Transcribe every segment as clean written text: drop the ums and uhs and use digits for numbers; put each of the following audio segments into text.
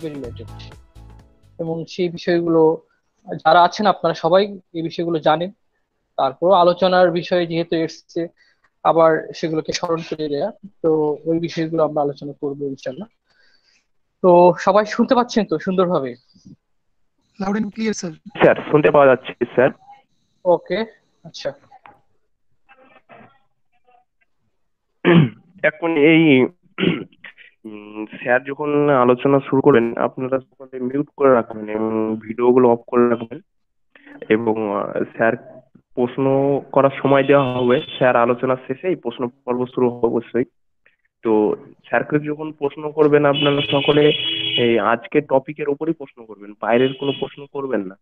ভাবে রিলেটেড, এবং সেই বিষয়গুলো যারা আছেন আপনারা সবাই এই বিষয়গুলো জানেন। তারপর আলোচনার বিষয় যেহেতু এসছে, আবার সেগুলোকে স্মরণ করে দেয়া, তো ওই বিষয়গুলো আমরা আলোচনা করবো ইনশাল্লাহ। তো সবাই শুনতে পাচ্ছেন তো সুন্দরভাবে? Loud and clear sir. Sir শুনতে পাওয়া যাচ্ছে স্যার। ওকে, আচ্ছা। এখন এই স্যার যখন আলোচনা শুরু করবেন আপনারা সকলে মিউট করে রাখবেন এবং ভিডিওগুলো অফ করে রাখবেন, এবং স্যার প্রশ্ন করার সময় দেওয়া হবে। স্যার আলোচনার শেষেই প্রশ্ন পর্ব শুরু হবে অবশ্যই। তো স্যারকে যখন প্রশ্ন করবেন আপনারা সকলে এই আজকের টপিকের উপরই প্রশ্ন করবেন, বাইরের কোনো প্রশ্ন করবেন না।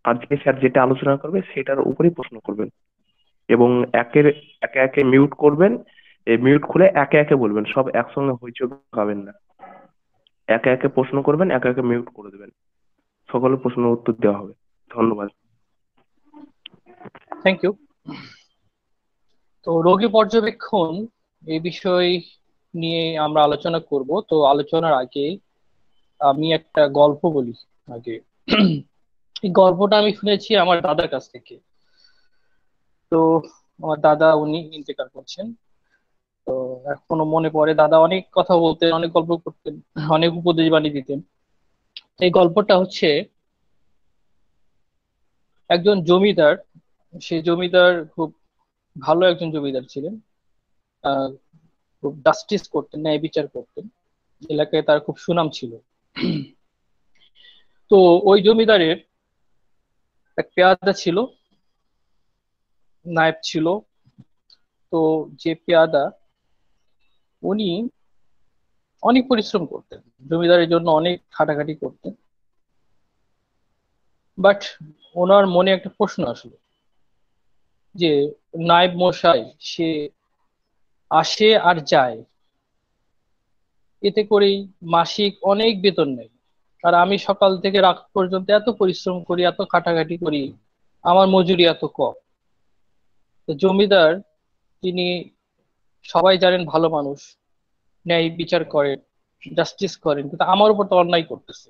আজকে স্যার যেটা আলোচনা করবে সেটার উপরেই প্রশ্ন করবেন, এবং একে একে মিউট করবেন। এই মিউট খুলে একে একে বলবেন, সব একসঙ্গে হইচই খাবেন না। একে একে প্রশ্ন করবেন, একে একে মিউট করে দেবেন, সকলের প্রশ্নের উত্তর দেওয়া হবে। ধন্যবাদ। Thank you. তো রোগী পর্যবেক্ষণ এই বিষয় নিয়ে আমরা আলোচনা করব। তো আলোচনার আগে আমি একটা গল্প বলি আগে। এই গল্পটা আমি শুনেছি আমার দাদার কাছ থেকে। তো আমার দাদা উনি ইন্তেকাল করছেন। তো এখনো মনে পড়ে, দাদা অনেক কথা বলতেন, অনেক গল্প করতেন, অনেক উপদেশ বাণী দিতেন। এই গল্পটা হচ্ছে একজন জমিদার, সেই জমিদার খুব ভালো একজন জমিদার ছিলেন। আহ খুব জাস্টিস করতেন, ন্যায় বিচার করতেন, এলাকায় তার খুব সুনাম ছিল। তো ওই জমিদারের এক পেয়াদা ছিল, নায়েব ছিল। তো যে পেয়াদা, উনি অনেক পরিশ্রম করতেন, জমিদারের জন্য অনেক খাটাখাটি করতেন। বাট ওনার মনে একটা প্রশ্ন আসলো যে নায়েব মশাই সে আসে আর যায়, এতে করেই মাসিক অনেক বেতন নেয়, আর আমি সকাল থেকে রাত পর্যন্ত এত পরিশ্রম করি, এত খাটাখাটি করি, আমার মজুরি এত কম। তো জমিদার, তিনি সবাই জানেন ভালো মানুষ, ন্যায় বিচার করেন, জাস্টিস করেন, কিন্তু আমার উপর তো অন্যায় করতেছে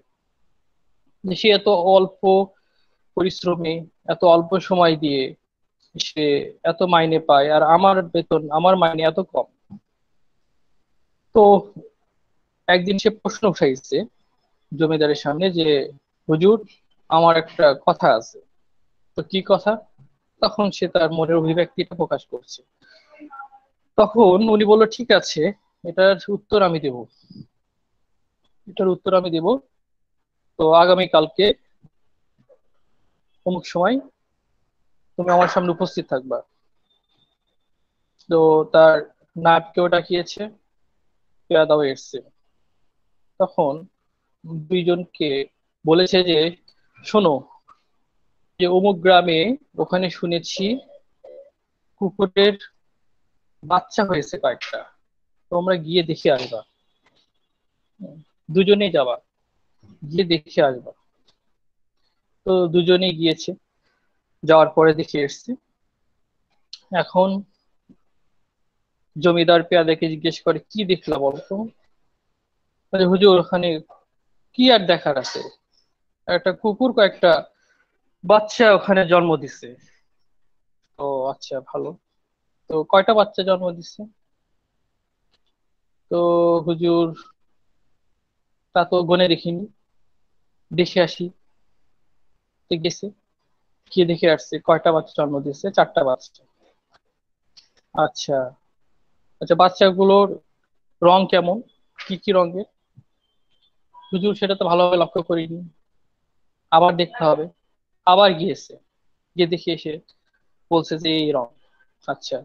যে সে এত অল্প পরিশ্রমে, এত অল্প সময় দিয়ে সে এত মাইনে পায়, আর আমার বেতন, আমার মাইনে এত কম। তো একদিন সে প্রশ্ন উঠাইছে জমিদারের সামনে যে হুজুর, আমার একটা কথা আছে। তো কি কথা? তখন সে তার মনের অভিব্যক্তিটা প্রকাশ করছে। তখন উনি বলল, ঠিক আছে, এটার উত্তর আমি দেব, এটার উত্তর আমি দেব। তো আগামী কালকে অমুক সময় তুমি আমার সামনে উপস্থিত থাকবা। তো তার নায়ককেও ডাকিয়েছে, পেয়াদাও এসছে। তখন দুইজনকে বলেছে যে শোনো, যে অমুক গ্রামে, ওখানে শুনেছি কুকুরের বাচ্চা হয়েছে কয়েকটা, তোমরা গিয়ে দেখে আসবা। দুজনেই যাবা, গিয়ে দেখে আসবা। তো দুজনেই গিয়েছে, যাওয়ার পরে দেখে এসছে। এখন জমিদার পেয়াদাকে জিজ্ঞেস করে, কি দেখলা বলতো? বলে, হুজুর, ওখানে কি আর দেখার আছে, একটা কুকুর কয়েকটা বাচ্চা ওখানে জন্ম দিছে। তো আচ্ছা, ভালো। তো কয়টা বাচ্চা জন্ম দিছে? তো হুজুর, তা তো গনে দেখিনি, দেখে আসি। তো গেছে, গিয়ে দেখে আসছে কয়টা বাচ্চা জন্ম দিচ্ছে, চারটা বাচ্চা। আচ্ছা, আচ্ছা, বাচ্চাগুলোর রং কেমন, কি কি রঙের? হুজুর, সেটা তো ভালোভাবে লক্ষ্য করিনি, আবার দেখতে হবে। আবার গিয়েছে, গিয়ে দেখে এসে বলছে যে এই রং। আচ্ছা,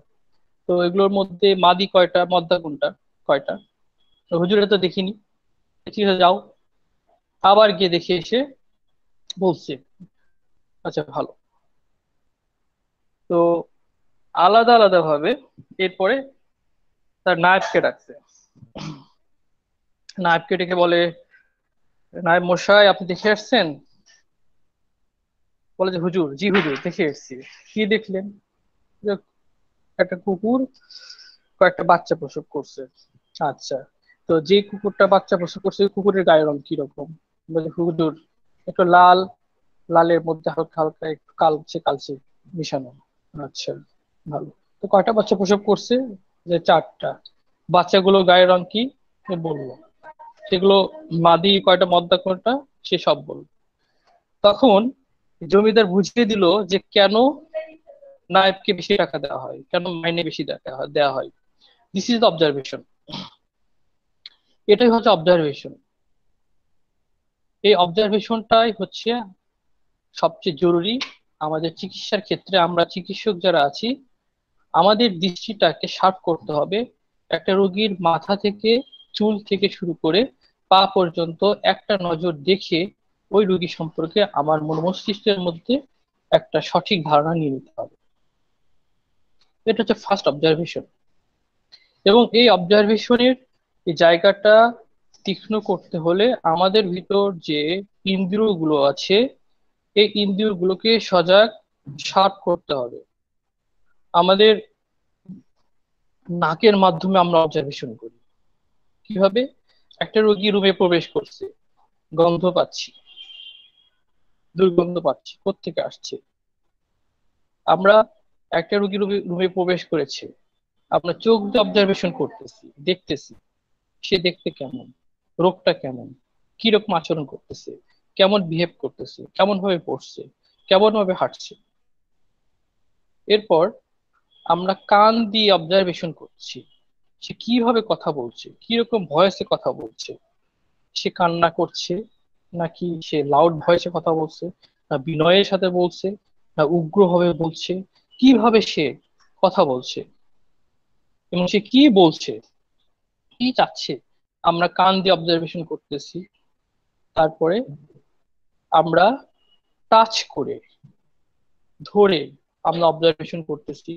তো এগুলোর মধ্যে মাদি কয়টা, মদ্দা কোনটা, কয়টা? তো হুজুরে তো দেখিনি। ঠিক আছে, যাও। আবার গিয়ে দেখে এসে বলছে, আচ্ছা, ভালো। তো আলাদা আলাদা ভাবে এরপরে তার নায়ককে ডাকছে। নায়ককে ডেকে বলে, নায়ব মশাই, আপনি দেখে আসছেন? বলে যে হুজুর, জি হুজুর, দেখে এসেছি। কি দেখলেন? যে একটা কুকুর কয়েকটা বাচ্চা প্রসব করছে। আচ্ছা, তো যে কুকুরটা বাচ্চা প্রসব করছে ওই কুকুরের গায়ের রং কিরকম, বলে হুজুর একটু লাল, লালের মধ্যে হালকা হালকা একটু কালচে কালচে মিশানো। আচ্ছা, ভালো। তো কয়টা বাচ্চা প্রসব করছে? যে 4টা। বাচ্চাগুলো গায়ের রং কি? সে বললো। সেগুলো মাদি কয়টা মদ্দা কোনটা, সে সব বললো। তখন জমিদার বুঝিয়ে দিল যে কেন নায়েবকে বেশি টাকা দেওয়া হয়, কেন মাইনে বেশি দেওয়া হয়। This is the observation. এটাই হচ্ছে অবজারভেশন। এই অবজারভেশনটাই হচ্ছে সবচেয়ে জরুরি আমাদের চিকিৎসার ক্ষেত্রে। আমরা চিকিৎসক যারা আছি, আমাদের দৃষ্টিটাকে শার্প করতে হবে। একটা রোগীর মাথা থেকে, চুল থেকে শুরু করে পা পর্যন্ত একটা নজর দেখে ওই রোগী সম্পর্কে আমার মন মস্তিষ্কের মধ্যে একটা সঠিক ধারণা নিয়ে নিতে হবে। এটা হচ্ছে ফার্স্ট অবজারভেশন। এবং এই অবজারভেশনের এই জায়গাটা তীক্ষ্ণ করতে হলে আমাদের ভিতর যে ইন্দ্রিয়গুলো আছে, এই ইন্দ্রিয়গুলোকে সজাগ, শার্প করতে হবে। আমাদের নাকের মাধ্যমে আমরা অবজারভেশন করি। কিভাবে? একটা রোগী রুমে প্রবেশ করছে, গন্ধ পাচ্ছি, দুর্গন্ধ পাচ্ছি, কোত্থেকে আসছে? আমরা একটা রোগী রুমে প্রবেশ করেছে, আমরা চোখ দিয়ে অবজারভেশন করতেছি, দেখতেছি সে দেখতে কেমন, রোগটা কেমন, কিরকম আচরণ করতেছে, কেমন বিহেভ করতেছে, কেমন ভাবে পড়ছে, কেমন ভাবে হাঁটছে। এরপর আমরা কান দিয়ে অবজারভেশন করছি, সে কিভাবে কথা বলছে, কিরকম ভয়েসে কথা বলছে, সে কান্না করছে নাকি সে লাউড ভয়েসে কথা বলছে, না বিনয়ের সাথে বলছে, না উগ্র ভাবে বলছে, কিভাবে সে কথা বলছে এবং সে কি বলছে, কি চাচ্ছে, আমরা কান দিয়ে অবজারভেশন করতেছি। তারপরে আমরা টাচ করে, ধরে আমরা অবজারভেশন করতেছি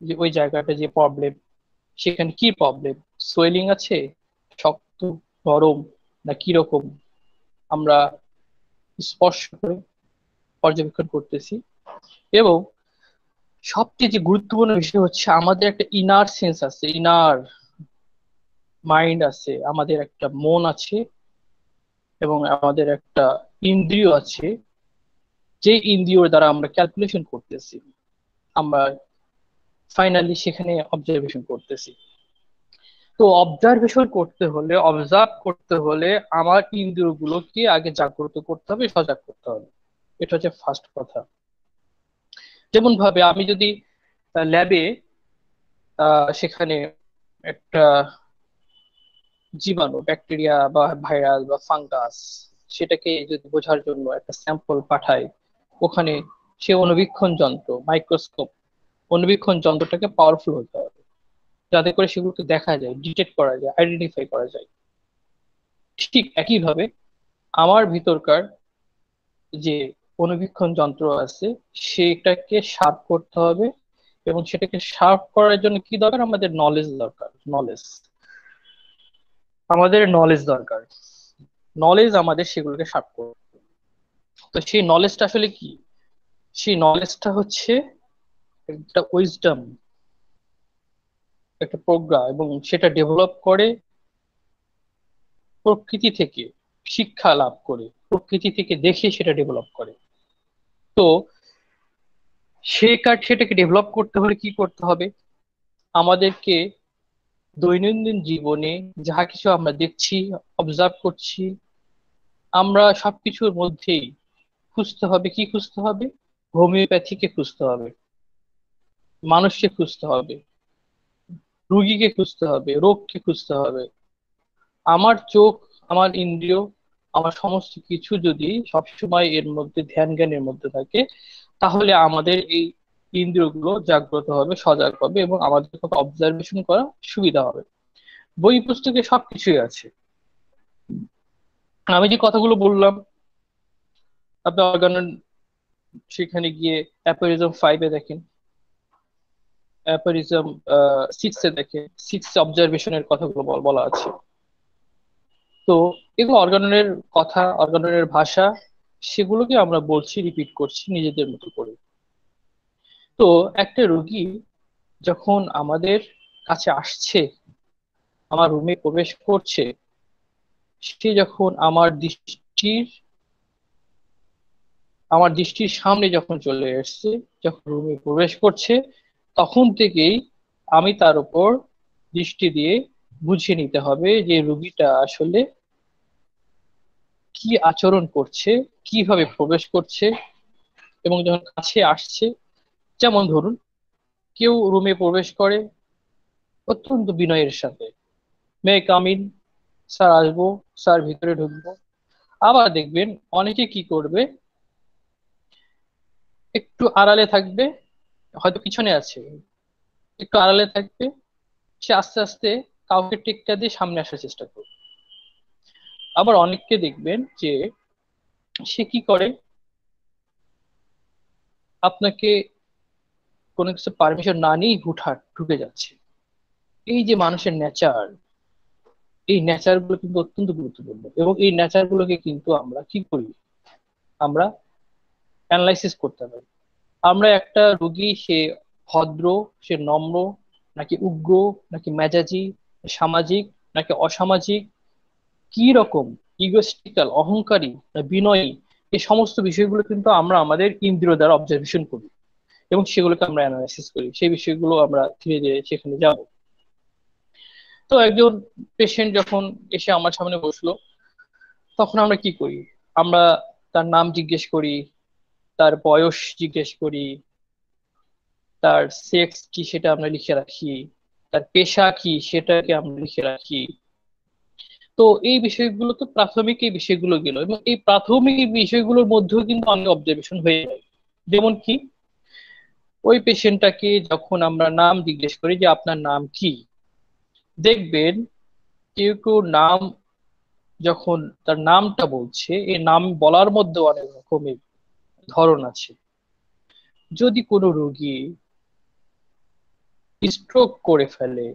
যে ওই জায়গাটা যে প্রবলেম, সেখানে কি প্রবলেম, সোয়েলিং আছে, শক্ত, নরম, না কিরকম, আমরা স্পর্শ করে পর্যবেক্ষণ করতেছি। এবং সবচেয়ে যে গুরুত্বপূর্ণ বিষয় হচ্ছে আমাদের একটা ইনার সেন্স আছে, ইনার মাইন্ড আছে, আমাদের একটা মন আছে এবং আমাদের একটা ইন্দ্রিয় আছে, যে ইন্দ্রিয়র দ্বারা আমরা ক্যালকুলেশন করতেছি, আমরা ফাইনালি সেখানে অবজারভেশন করতেছি। তো অবজারভেশন করতে হলে, অবজার্ভ করতে হলে আমার ইন্দ্রিয়গুলোকে আগে জাগ্রত করতে হবে, সজাগ করতে হবে। এটা হচ্ছে ফার্স্ট কথা। যেমন ভাবে আমি যদি ল্যাবে সেখানে একটা জীবাণু, ব্যাকটেরিয়া বা ভাইরাস বা ফাঙ্গাস, সেটাকে যদি বোঝার জন্য একটা স্যাম্পল পাঠাই, ওখানে সে অনুবীক্ষণ যন্ত্র, মাইক্রোস্কোপ, অনুবীক্ষণ যন্ত্রটাকে পাওয়ারফুল হতে হবে, যাতে করে সেগুলোকে দেখা যায়, ডিটেক্ট করা যায়, আইডেন্টিফাই করা যায়। ঠিক একইভাবে আমার ভিতরকার যে অনুবীক্ষণ যন্ত্র আছে, সেটাকে শার্প করতে হবে। এবং সেটাকে শার্প করার জন্য কি দরকার? আমাদের নলেজ দরকার। নলেজ দরকার। নলেজ আমাদের সেগুলোকে শার্প করবে। তো সেই নলেজটা আসলে কি? সেই নলেজটা হচ্ছে একটা উইজডম, একটা প্রজ্ঞা, এবং সেটা ডেভেলপ করে প্রকৃতি থেকে, শিক্ষা লাভ করে, প্রকৃতি থেকে দেখে সেটা ডেভেলপ করে। তো সেটাকে ডেভেলপ করতে হলে কি করতে হবে? আমাদেরকে দৈনন্দিন জীবনে যাহা কিছু আমরা দেখছি, অবজার্ভ করছি, আমরা সবকিছুর মধ্যেই খুঁজতে হবে, কি খুঁজতে হবে? হোমিওপ্যাথিকে খুঁজতে হবে, মানুষকে খুঁজতে হবে, রুগীকে খুঁজতে হবে, রোগকে খুঁজতে হবে। আমার চোখ, আমার ইন্দ্রিয়, আমার সমস্ত কিছু যদি সবসময় এর মধ্যে ধ্যান জ্ঞানের মধ্যে থাকে, তাহলে আমাদের এই ইন্দ্রিয়গুলো জাগ্রত হবে, সজাগ হবে, এবং আমাদের অবজারভেশন করা সুবিধা হবে। বই পুস্তকে সবকিছুই আছে। আমি যে কথাগুলো বললাম, আপনি অর্গানন সেখানে গিয়ে অ্যাপোরিজম 5-এ দেখেন, অ্যাপোরিজম 6-এ দেখেন, 6 অবজারভেশনের কথাগুলো বলা আছে। তো এগুলো অর্গাননের কথা, অর্গাননের ভাষা, সেগুলোকে আমরা বলছি, রিপিট করছি নিজেদের মতো করে। তো একটা রোগী যখন আমাদের কাছে আসছে, আমার রুমে প্রবেশ করছে, সে যখন আমার দৃষ্টির সামনে যখন চলে এসছে, যখন রুমে প্রবেশ করছে, তখন থেকেই আমি তার উপর দৃষ্টি দিয়ে বুঝিয়ে নিতে হবে যে রুগীটা আসলে কি আচরণ করছে, কিভাবে প্রবেশ করছে, এবং যখন কাছে আসছে। যেমন ধরুন, কেউ রুমে প্রবেশ করে অত্যন্ত বিনয়ের সাথে, মে কাম ইন, স্যার আসবো, স্যার ভিতরে ঢুকবো। আবার দেখবেন অনেকে কি করবে, একটু আড়ালে থাকবে, হয়তো পিছনে আছে, একটু আড়ালে থাকবে, সে আস্তে আস্তে কাউকে টেক্কা দিয়ে সামনে আসার চেষ্টা করবে। আবার অনেককে দেখবেন যে সে কি করে, আপনাকে কোনো কিছু পারমিশন না নিয়েই হুটহাট ঢুকে যাচ্ছে। এই যে মানুষের নেচার, এই নেচার গুলো কিন্তু অত্যন্ত গুরুত্বপূর্ণ, এবং এই নেচার গুলোকে কিন্তু আমরা কি করি, আমরা অ্যানালাইসিস করতে পারি। আমরা একটা রুগী, সে ভদ্র, সে নম্র, নাকি উগ্র, নাকি মেজাজি, সামাজিক নাকি অসামাজিক, কি রকম, ইগোস্টিক্যাল, অহংকারী না বিনয়ী, এই সমস্ত বিষয়গুলো কিন্তু আমরা আমাদের ইন্দ্রিয় দ্বারা অবজারভেশন করি, এবং সেগুলোকে আমরা অ্যানালাইসিস করি। সেই বিষয়গুলো আমরা ধীরে ধীরে সেখানে যাব। তো একজন পেশেন্ট যখন এসে আমার সামনে বসলো, তখন আমরা কি করি, আমরা তার নাম জিজ্ঞেস করি, তার বয়স জিজ্ঞেস করি, তার সেক্স কি সেটা আমরা লিখে রাখি, তার পেশা কি সেটাকে আমরা লিখে রাখি। তো এই বিষয়গুলো তো প্রাথমিক, এই বিষয়গুলো গেল, এবং এই প্রাথমিক এই বিষয়গুলোর মধ্যেও কিন্তু অনেক অবজারভেশন হয়ে যায়। যেমন কি, ওই পেশেন্টটাকে যখন আমরা নাম জিজ্ঞেস করি যে আপনার নাম কি, দেখবেন কেউ কেউ নাম, যখন তার নামটা বলছে, এই নাম বলার মধ্যে অনেক রকমের ধরন আছে। যদি কোনো রোগী স্ট্রোক করে ফেলে,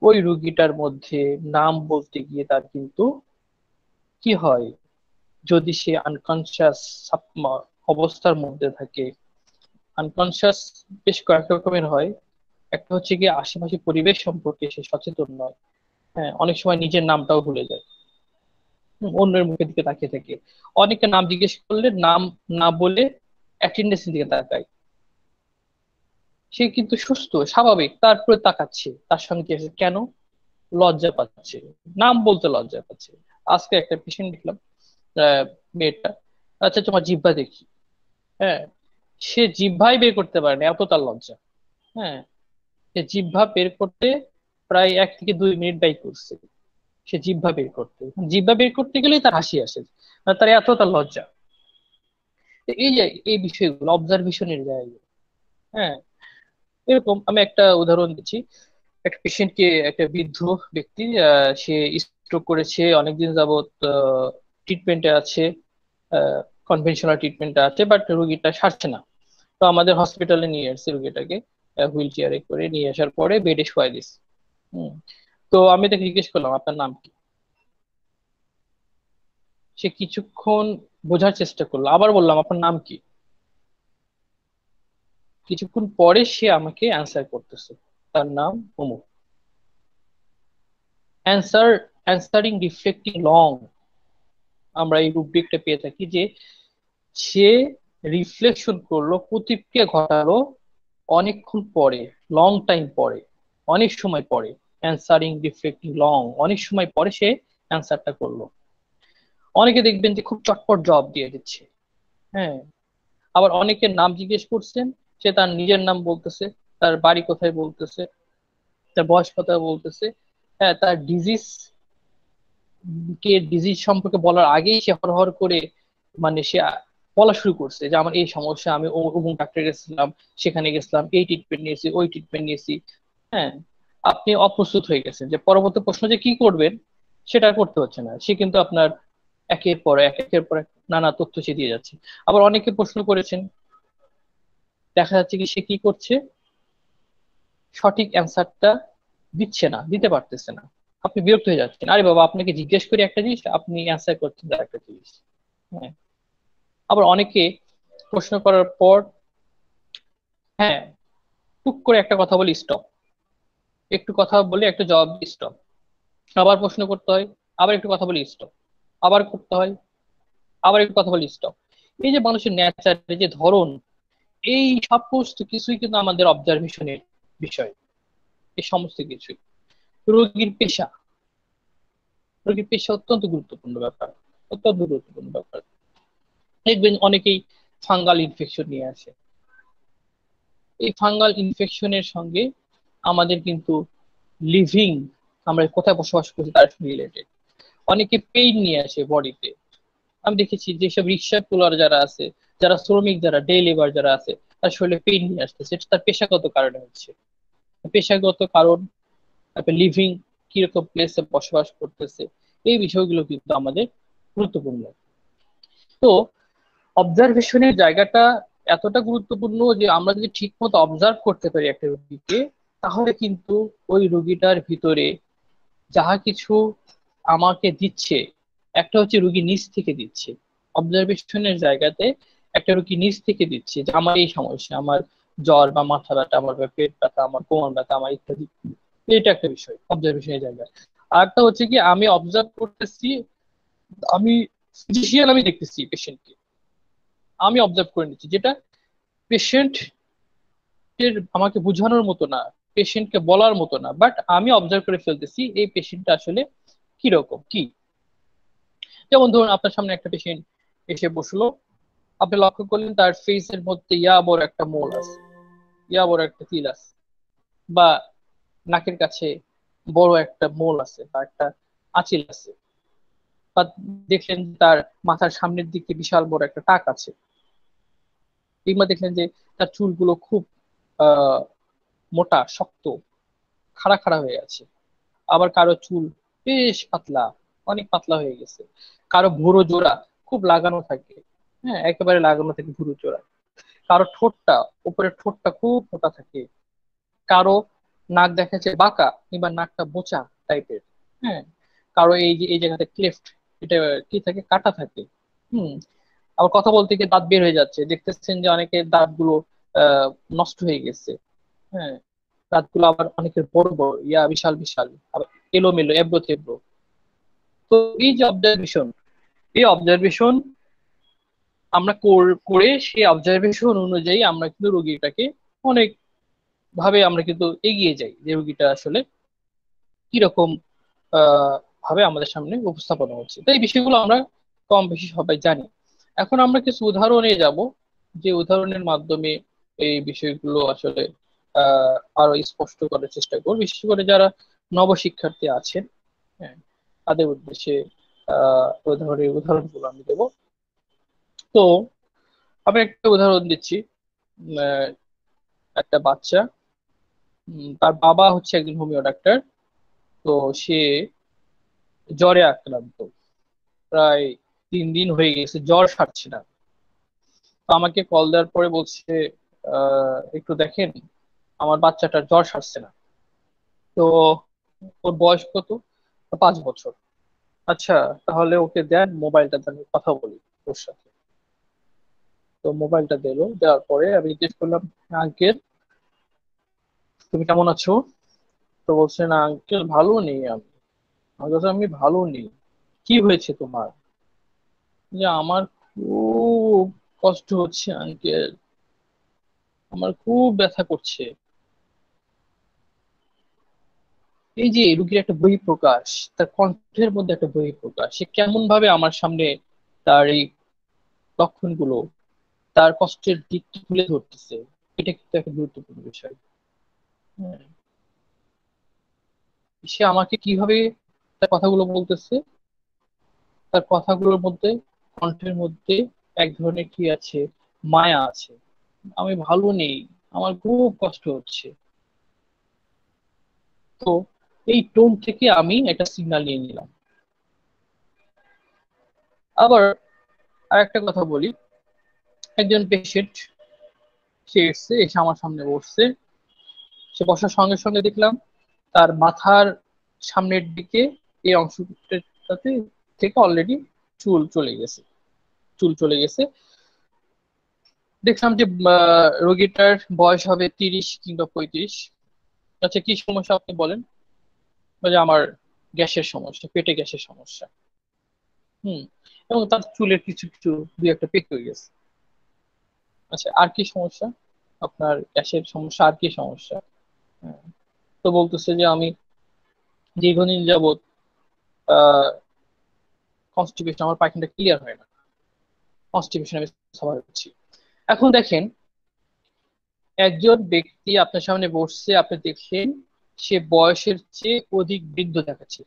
ওই রুগীটার মধ্যে নাম বলতে গিয়ে তার কিন্তু কি হয়, যদি সে আনকনসিয়াস অবস্থার মধ্যে থাকে, আনকনসিয়াস বেশ কয়েক রকমের হয়। একটা হচ্ছে গিয়ে আশেপাশে পরিবেশ সম্পর্কে সে সচেতন নয়, হ্যাঁ, অনেক সময় নিজের নামটাও ভুলে যায়, অন্যের মুখের দিকে তাকিয়ে থাকে। অনেকে নাম জিজ্ঞেস করলে নাম না বলে অ্যাটেন্ডেন্সের দিকে তাকায়, সে কিন্তু সুস্থ স্বাভাবিক, তারপরে তাকাচ্ছে, তার সঙ্গে কি আছে? কেন? লজ্জা পাচ্ছে, নাম বলতে লজ্জা পাচ্ছে। আজকে একটা পেশেন্ট দেখলাম, মেয়েটা, আচ্ছা তোমার জিহ্বা দেখি, হ্যাঁ, সে জিহ্বাই বের করতে পারে না, এত তার লজ্জা। হ্যাঁ, সে জিহ্বা বের করতে প্রায় 1 থেকে 2 মিনিট ব্যয় করছে, সে জিহ্বা বের করতে, জিহ্বা বের করতে গেলেই তার হাসি আসে, তার এত তার লজ্জা। তো এই যে এই বিষয়গুলো অবজারভেশনের জায়গা। হ্যাঁ, এরকম আমি একটা উদাহরণ দিচ্ছি। একটা পেশেন্টকে, একটা বৃদ্ধ ব্যক্তি, সে স্ট্রোক করেছে, অনেকদিন যাবত ট্রিটমেন্টে আছে, কনভেনশনাল ট্রিটমেন্টে আছে, বাট রোগীটা সারছে না। তো আমাদের হসপিটালে নিয়ে আসছে রোগীটাকে, হুইল চেয়ারে করে নিয়ে আসার পরে বেডে শোয়াই দিচ্ছে। হুম। তো আমি তাকে জিজ্ঞেস করলাম আপনার নাম কি। সে কিছুক্ষণ বোঝার চেষ্টা করলো, আবার বললাম আপনার নাম কি। কিছুক্ষণ পরে সে আমাকে অ্যান্সার করতেছে, তার নাম অমুক। অ্যান্সার, অ্যান্সারিং রিফ্লেক্টিং লং, আমরা এই রুব্রিকটা পেয়ে থাকি যে সে রিফ্লেকশন করলো, প্রতিক্রিয়া ঘটালো অনেকক্ষণ পরে, লং টাইম পরে, অনেক সময় পরে। অ্যান্সারিং রিফ্লেক্টিং লং, অনেক সময় পরে সে অ্যান্সারটা করলো। অনেকে দেখবেন যে খুব চটপট জবাব দিয়ে দিচ্ছে, হ্যাঁ। আবার অনেকের নাম জিজ্ঞেস করছেন, সে তার নিজের নাম বলতেছে, তার বাড়ি কোথায় বলতেছে, তার বয়স কথা বলতেছে, হ্যাঁ, তার ডিজিজ ডিজিজ সম্পর্কে বলার আগেই সে হরহর করে, মানে সে বলা শুরু করছে যে আমার এই সমস্যা, আমি অমুক ডাক্তার গেছিলাম, সেখানে গেছিলাম, এই ট্রিটমেন্ট নিয়েছি, ওই ট্রিটমেন্ট নিয়েছি। হ্যাঁ, আপনি অপ্রস্তুত হয়ে গেছেন যে পরবর্তী প্রশ্ন যে কি করবেন সেটা আর করতে হচ্ছে না, সে কিন্তু আপনার একের পর এক নানা তথ্য সে দিয়ে যাচ্ছে। আবার অনেকে প্রশ্ন করেছেন, দেখা যাচ্ছে কি সে কি করছে, সঠিক অ্যান্সারটা দিচ্ছে না, দিতে পারতেছে না। আপনি বিরক্ত হয়ে যাচ্ছেন, আরে বাবা আপনাকে জিজ্ঞেস করি একটা জিনিস, আপনি অ্যান্সার করছেন তার একটা জিনিস। হ্যাঁ। আবার অনেকে প্রশ্ন করার পর, হ্যাঁ, টুক করে একটা কথা বলি স্টপ, একটু কথা বলে একটা জবাব দিই স্টপ। আবার প্রশ্ন করতে হয়, আবার একটু কথা বলি স্টপ, আবার করতে হয়, আবার একটু কথা বলি স্টপ। এই যে মানুষের নেচার, এই যে ধরন, এই সমস্ত কিছুই কিন্তু আমাদের অবজারভেশনের বিষয়। এই সমস্ত কিছুই রোগীর পেশা, রোগীর পেশা অত্যন্ত গুরুত্বপূর্ণ ব্যাপার, অত্যন্ত গুরুত্বপূর্ণ ব্যাপার। দেখবেন অনেকেই ফাঙ্গাল ইনফেকশন নিয়ে আসে। এই ফাঙ্গাল ইনফেকশনের সঙ্গে আমাদের কিন্তু লিভিং, আমরা কোথায় বসবাস করছি তার রিলেটেড। অনেকে পেইন নিয়ে আসে বডিতে। আমি দেখেছি যেসব রিক্সা পুলার যারা আছে, যারা শ্রমিক, যারা ডে লেবার যারা আছে, তার শরীরে পেইন নিয়ে আসতেছে, এটা তার পেশাগত কারণে হচ্ছে। পেশাগত কারণ, তারপরে লিভিং, কিরকম প্লেসে বসবাস করতেছে, এই বিষয়গুলো কিন্তু আমাদের গুরুত্বপূর্ণ। তো অবজারভেশনের জায়গাটা এতটা গুরুত্বপূর্ণ যে আমরা যদি ঠিক মতো অবজার্ভ করতে পারি একটা রোগীকে, তাহলে কিন্তু ওই রোগীটার ভিতরে যাহা কিছু আমাকে দিচ্ছে, একটা হচ্ছে রুগী নিজ থেকে দিচ্ছে। অবজারভেশনের জায়গাতে একটা রুগী নিজ থেকে দিচ্ছে যে আমার এই সমস্যা, আমার জ্বর বা মাথা ব্যথা, আমার বা পেট ব্যথা, আমার কোমর ব্যথা, আমার ইত্যাদি। এটা একটা বিষয় অবজারভেশনের জায়গায়। আরেকটা হচ্ছে কি, আমি অবজার্ভ করতেছি, আমি ফিজিশিয়ান, আমি দেখতেছি পেশেন্টকে, আমি অবজার্ভ করে নিচ্ছি, যেটা পেশেন্ট এর আমাকে বোঝানোর মতো না, পেশেন্টকে বলার মতো না, বাট আমি অবজার্ভ করে ফেলতেছি এই পেশেন্টটা আসলে কিরকম কি। যেমন ধরুন আপনার সামনে একটা পেশেন্ট এসে বসলো, আপনি লক্ষ্য করলেন তার ফেসের মধ্যে ইয়া বড় একটা মোল আছে, ইয়া বড় একটা তিল আছে, বা নাকের কাছে বড় একটা মোল আছে বা একটা আঁচিল আছে, বা দেখলেন তার মাথার সামনের দিকে বিশাল বড় একটা টাক আছে, কিংবা দেখলেন যে তার চুলগুলো খুব আহ মোটা শক্ত, খাড়া খাড়া হয়ে আছে। আবার কারো চুল বেশ পাতলা, অনেক পাতলা হয়ে গেছে। কারো ভুরো জোড়া খুব লাগানো থাকে, হ্যাঁ একেবারে লাগানো থাকে ভুরো জোড়া। কারো ঠোঁটটা, উপরের ঠোঁটটা খুব মোটা থাকে। কারো নাক দেখা যাচ্ছে বাঁকা, কিংবা নাকটা বোচা টাইপের। হ্যাঁ, কারো এই যে এই জায়গাতে ক্লেফট, এটা কি থাকে, কাটা থাকে। হুম। আবার কথা বলতে গিয়ে দাঁত বের হয়ে যাচ্ছে, দেখতেছেন যে অনেকের দাঁতগুলো আহ নষ্ট হয়ে গেছে। হ্যাঁ, দাঁতগুলো আবার অনেকের বড় বড়, ইয়া বিশাল বিশাল, আবার এলোমেলো এবড়ো তেবড়ো। তো এই যে অবজারভেশন, এই অবজারভেশন আমরা করে সেই অবজারভেশন অনুযায়ী আমরা কিন্তু রোগীটাকে অনেক ভাবে আমরা কিন্তু এগিয়ে যাই, যে রোগীটা আসলে কিরকম আহ ভাবে আমাদের সামনে উপস্থাপনা হচ্ছে। তো এই বিষয়গুলো আমরা কম বেশি সবাই জানি। এখন আমরা কিছু উদাহরণে যাব, যে উদাহরণের মাধ্যমে এই বিষয়গুলো আসলে আরো স্পষ্ট করার চেষ্টা করব, বিশেষ করে যারা নবশিক্ষার্থী আছেন। হ্যাঁ, তাদের উদ্দেশ্যে উদাহরণগুলো আমি দেবো। তো আমি একটা উদাহরণ দিচ্ছি। আহ, একটা বাচ্চা, তার বাবা হচ্ছে একজন হোমিও ডাক্তার। তো সে জ্বরে আক্রান্ত, প্রায় 3 দিন হয়ে গেছে, জ্বর সারছে না। তো আমাকে কল দেওয়ার পরে বলছে একটু দেখেন, আমার বাচ্চাটার জ্বর সারছে না। তো ওর বয়স কত? 5 বছর। আচ্ছা, তাহলে ওকে দেন, মোবাইলটা দেন, কথা বলি ওর সাথে। তো মোবাইলটা দিল, দেওয়ার পরে আমি জিজ্ঞেস করলাম, আঙ্কেল তুমি কেমন আছো? তো বলছে, না আঙ্কেল ভালো নেই আমি। আমি বলছি, আমি ভালো নেই, কি হয়েছে তোমার? যে আমার খুব কষ্ট হচ্ছে আঙ্কেল, আমার খুব ব্যথা করছে। এই যে রুগীর একটা বহিঃপ্রকাশ, তার কণ্ঠের মধ্যে একটা বহিঃপ্রকাশ, সে কেমন ভাবে আমার সামনে তার এই লক্ষণগুলো, তার কষ্টের দিকটি তুলে ধরতেছে, এটা কিন্তু একটা গুরুত্বপূর্ণ বিষয়। হ্যাঁ, সে আমাকে কিভাবে তার কথাগুলো বলতেছে, তার কথাগুলোর মধ্যে, কণ্ঠের মধ্যে এক ধরনের কি আছে, মায়া আছে। আমি ভালো নেই, আমার খুব কষ্ট হচ্ছে। তো এই টোন থেকে আমি একটা সিগন্যাল নিয়ে নিলাম। আবার আর একটা কথা বলি, একজন পেশেন্ট, সে এসছে, এসে আমার সামনে বসছে। সে বসার সঙ্গে সঙ্গে দেখলাম তার মাথার সামনের দিকে এই অংশটাতে থেকে অলরেডি চুল চলে গেছে, চুল চলে গেছে। দেখলাম যে রোগীটার বয়স হবে 30 কিংবা 35। আচ্ছা, কি সমস্যা আপনি বলেন? বলে, আমার গ্যাসের সমস্যা, পেটে গ্যাসের সমস্যা। হুম। এবং তার চুলের কিছু কিছু দুই একটা পেকে হয়ে গেছে। আচ্ছা, আর কি সমস্যা? আপনার গ্যাসের সমস্যা, আর কি সমস্যা? হ্যাঁ, তো বলতেছে যে আমি দীর্ঘদিন যাবত কনস্টিপেশন, আমার পায়খানাটা ক্লিয়ার হয় না, কনস্টিপেশন আমি সাফার করছি। এখন দেখেন, একজন ব্যক্তি আপনার সামনে বসছে, আপনি দেখছেন সে বয়সের চেয়ে অধিক বৃদ্ধ দেখাচ্ছে,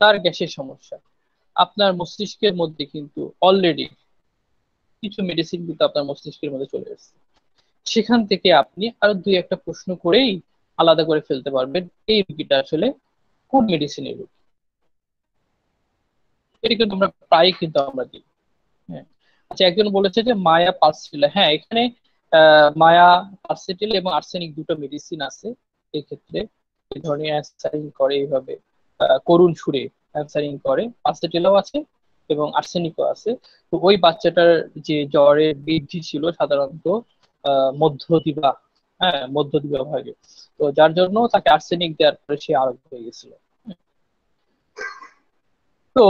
তার গ্যাসের সমস্যা। আপনার মস্তিষ্কের মধ্যে কিন্তু অলরেডি কিছু মেডিসিন কিন্তু আপনার মস্তিষ্কের মধ্যে চলে এসেছে। সেখান থেকে আপনি আরো দুই একটা প্রশ্ন করেই আলাদা করে ফেলতে পারবেন এই রোগীটা আসলে কোন মেডিসিনের রোগী। এটা কিন্তু আমরা প্রায় কিন্তু আমরা দিই। হ্যাঁ। আচ্ছা, একজন বলেছে যে মায়া পালসিটিল। হ্যাঁ, এখানে মায়া পালসিটিল এবং আর্সেনিক দুটো মেডিসিন আছে। এই ক্ষেত্রে এই ধরনের অ্যানসারিং করে এইভাবে করুণ সুরে অ্যানসারিং করে, পালসিটিলও আছে এবং আর্সেনিকও আছে। তো ওই বাচ্চাটার যে জ্বরের বৃদ্ধি ছিল সাধারণত মধ্যদিবা, হ্যাঁ মধ্যদিবা ভাগে, তো যার জন্য তাকে আর্সেনিক দেওয়ার পরে সে আরোগ্য হয়ে গেছিল। তো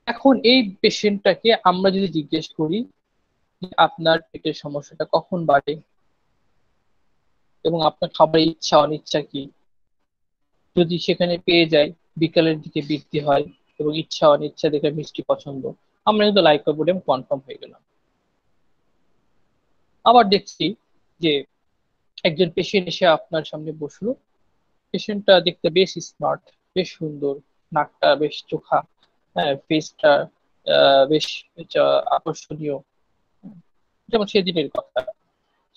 এখন এই পেশেন্টটাকে আমরা যদি জিজ্ঞেস করি যে আপনার পেটের সমস্যাটা কখন বাড়ে এবং আপনার খাবারের ইচ্ছা অনিচ্ছা কি, যদি সেখানে পেয়ে যায় বিকালের দিকে বৃদ্ধি হয় এবং ইচ্ছা অনিচ্ছা দেখে মিষ্টি পছন্দ, আমরা কিন্তু লাইকোপোডিয়াম কনফার্ম হয়ে গেলাম। আবার দেখছি যে একজন পেশেন্ট এসে আপনার সামনে বসলো, পেশেন্টটা দেখতে বেশ স্মার্ট, বেশ সুন্দর, নাকটা বেশ চোখা, হ্যাঁ ফেসটা বেশ আকর্ষণীয়। যেমন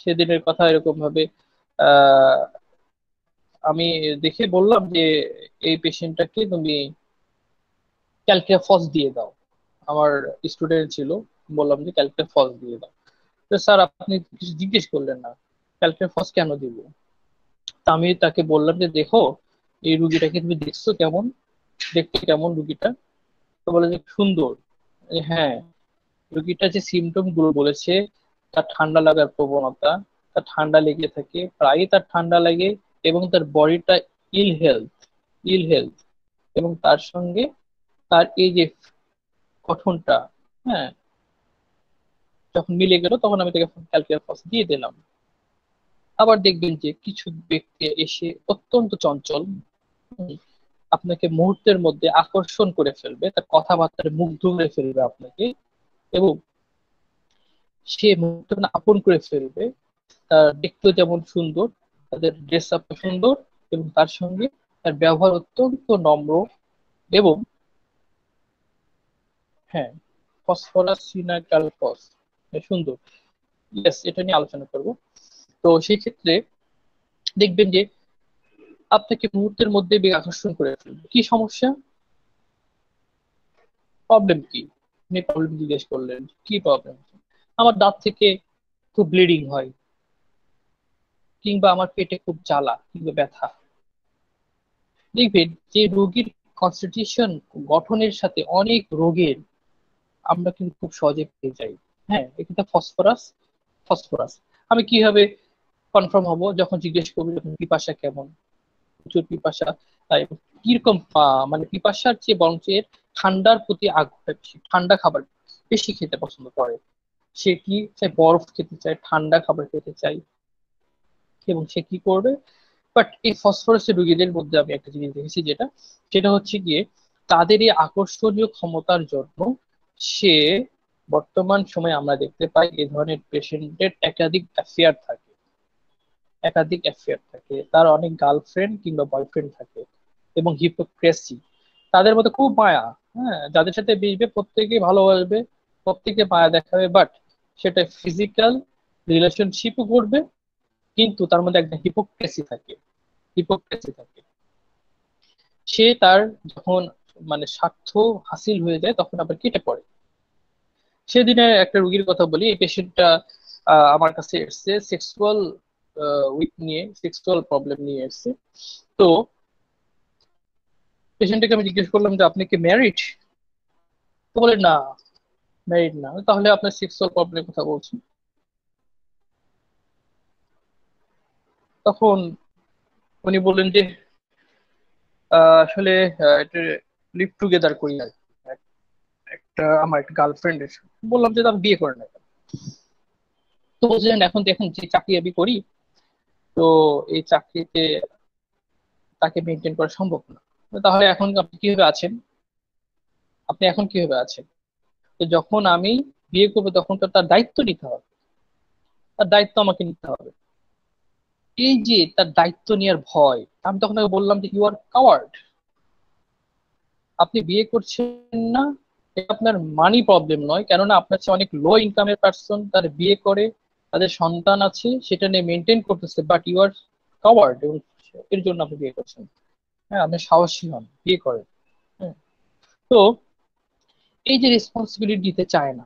সেদিনের কথা এরকম ভাবে আহ আমি দেখে বললাম যে এই পেশেন্টটাকে তুমি ক্যালকুলাস ফস দিয়ে দাও। আমার স্টুডেন্ট ছিল, বললাম যে ক্যালকুলাস ফস দিয়ে দাও। তো স্যার আপনি কিছু জিজ্ঞেস করলেন না, ক্যালকুলাস ফস কেন দিব? তা আমি তাকে বললাম যে দেখো, এই রুগীটাকে তুমি দেখছো কেমন, দেখতে কেমন রুগীটা? তো বলে যে সুন্দর। হ্যাঁ, রুগীটা যে সিমটম গুলো বলেছে, তার ঠান্ডা লাগার প্রবণতা, তার ঠান্ডা লেগে থাকে, প্রায়ই তার ঠান্ডা লাগে, এবং তার বডিটা ইল হেলথ, এবং তার সঙ্গে তার এই যে গঠনটা, হ্যাঁ, যখন মিলে গেল তখন আমি তাকে ক্যালকুলাস ফস দিয়ে দিলাম। আবার দেখবেন যে কিছু ব্যক্তি এসে অত্যন্ত চঞ্চল, হুম, আপনাকে মুহূর্তের মধ্যে আকর্ষণ করে ফেলবে, তার কথাবার্তার মুগ্ধ করে ফেলবে আপনাকে, এবং সে মুহূর্তে আপন করে ফেলবে। তার দেখতেও যেমন সুন্দর, তাদের ড্রেস আপ সুন্দর, এবং তার সঙ্গে তার ব্যবহার অত্যন্ত নম্র এবং হ্যাঁ ফসফরাস সিনাকালপস সুন্দর। ইয়েস, এটা নিয়ে আলোচনা করব। তো সেই ক্ষেত্রে দেখবেন যে আপনাকে মুহূর্তের মধ্যে আকর্ষণ করে ফেলবে। কি সমস্যা, প্রবলেম কি? আপনি প্রবলেম জিজ্ঞেস করলেন, কি প্রবলেম? আমার দাঁত থেকে খুব ব্লিডিং হয়, কিংবা আমার পেটে খুব জ্বালা কিংবা ব্যথা। দেখবেন যে রোগীর কনস্টিটিউশন গঠনের সাথে অনেক রোগের আমরা কিন্তু খুব সহজে পেয়ে যাই। হ্যাঁ, এটা ফসফরাস। ফসফরাস আমি কিভাবে কনফার্ম হব? যখন জিজ্ঞেস করবো যখন পিপাসা কেমন, প্রচুর পিপাসা, এবং কিরকম মানে পিপাসার চেয়ে বরঞ্চ এর ঠান্ডার প্রতি আগ্রহ বেশি, ঠান্ডা খাবার বেশি খেতে পছন্দ করে। সে কি চাই? বরফ খেতে চায়, ঠান্ডা খাবার খেতে চায়। এবং সে কি করবে? বাট এই ফসফরাসের রোগীদের মধ্যে আমি একটা জিনিস দেখেছি, যেটা সেটা হচ্ছে গিয়ে তাদের এই আকর্ষণীয় ক্ষমতার জন্য সে বর্তমান সময়ে আমরা দেখতে পাই এই ধরনের পেশেন্টের একাধিক অ্যাফেয়ার থাকে, তার অনেক গার্লফ্রেন্ড কিংবা বয়ফ্রেন্ড থাকে, এবং হিপোক্রেসি, তাদের মধ্যে খুব মায়া। হ্যাঁ, যাদের সাথে মিশবে প্রত্যেকে ভালোবাসবে, প্রত্যেকে মায়া দেখাবে, বাট সেটা ফিজিক্যাল রিলেশনশিপও করবে, কিন্তু তার মধ্যে একটা হিপোক্রেসি থাকে। সে তার যখন মানে স্বার্থ হাসিল হয়ে যায় তখন আবার কেটে পড়ে। সেদিনে একটা রুগীর কথা বলি, এই পেশেন্টটা আমার কাছে এসছে সেক্সুয়াল উইক নিয়ে, সেক্সুয়াল প্রবলেম নিয়ে এসছে। তো পেশেন্টকে আমি জিজ্ঞেস করলাম যে আপনি কি ম্যারিড? তো বলে না, ম্যারিড না। তাহলে আপনার সেক্সুয়াল প্রবলেম কথা বলছেন? তখন উনি বললেন যে আসলে এটা লিভ টুগেদার করি আর কি। একটা আমার একটা গার্লফ্রেন্ডের বললাম যে আমি বিয়ে করে না। তো বলছিলেন এখন দেখুন যে চাকরি আমি করি, তো এই চাকরিতে তাকে মেনটেন করা সম্ভব না। তো তাহলে এখন আপনি কিভাবে আছেন? আপনি এখন কিভাবে আছেন? তো যখন আমি বিয়ে করবো তখন তো তার দায়িত্ব নিতে হবে, তার দায়িত্ব আমাকে নিতে হবে। এই যে তার দায়িত্ব নেওয়ার ভয়, আমি তখন তাকে বললাম যে ইউ আর কাওয়ার্ড। আপনি বিয়ে করছেন না, এটা আপনার মানি প্রবলেম নয়, কেননা আপনার চেয়ে অনেক লো ইনকামের পার্সন তার বিয়ে করে, তাদের সন্তান আছে, সেটা নিয়ে মেনটেন করতেছে, বাট ইউ আর কাওয়ার্ড, এবং এর জন্য আপনি বিয়ে করছেন। হ্যাঁ, আপনি সাহসী হন, বিয়ে করেন। হ্যাঁ। তো এই যে রেসপন্সিবিলিটি নিতে চায় না,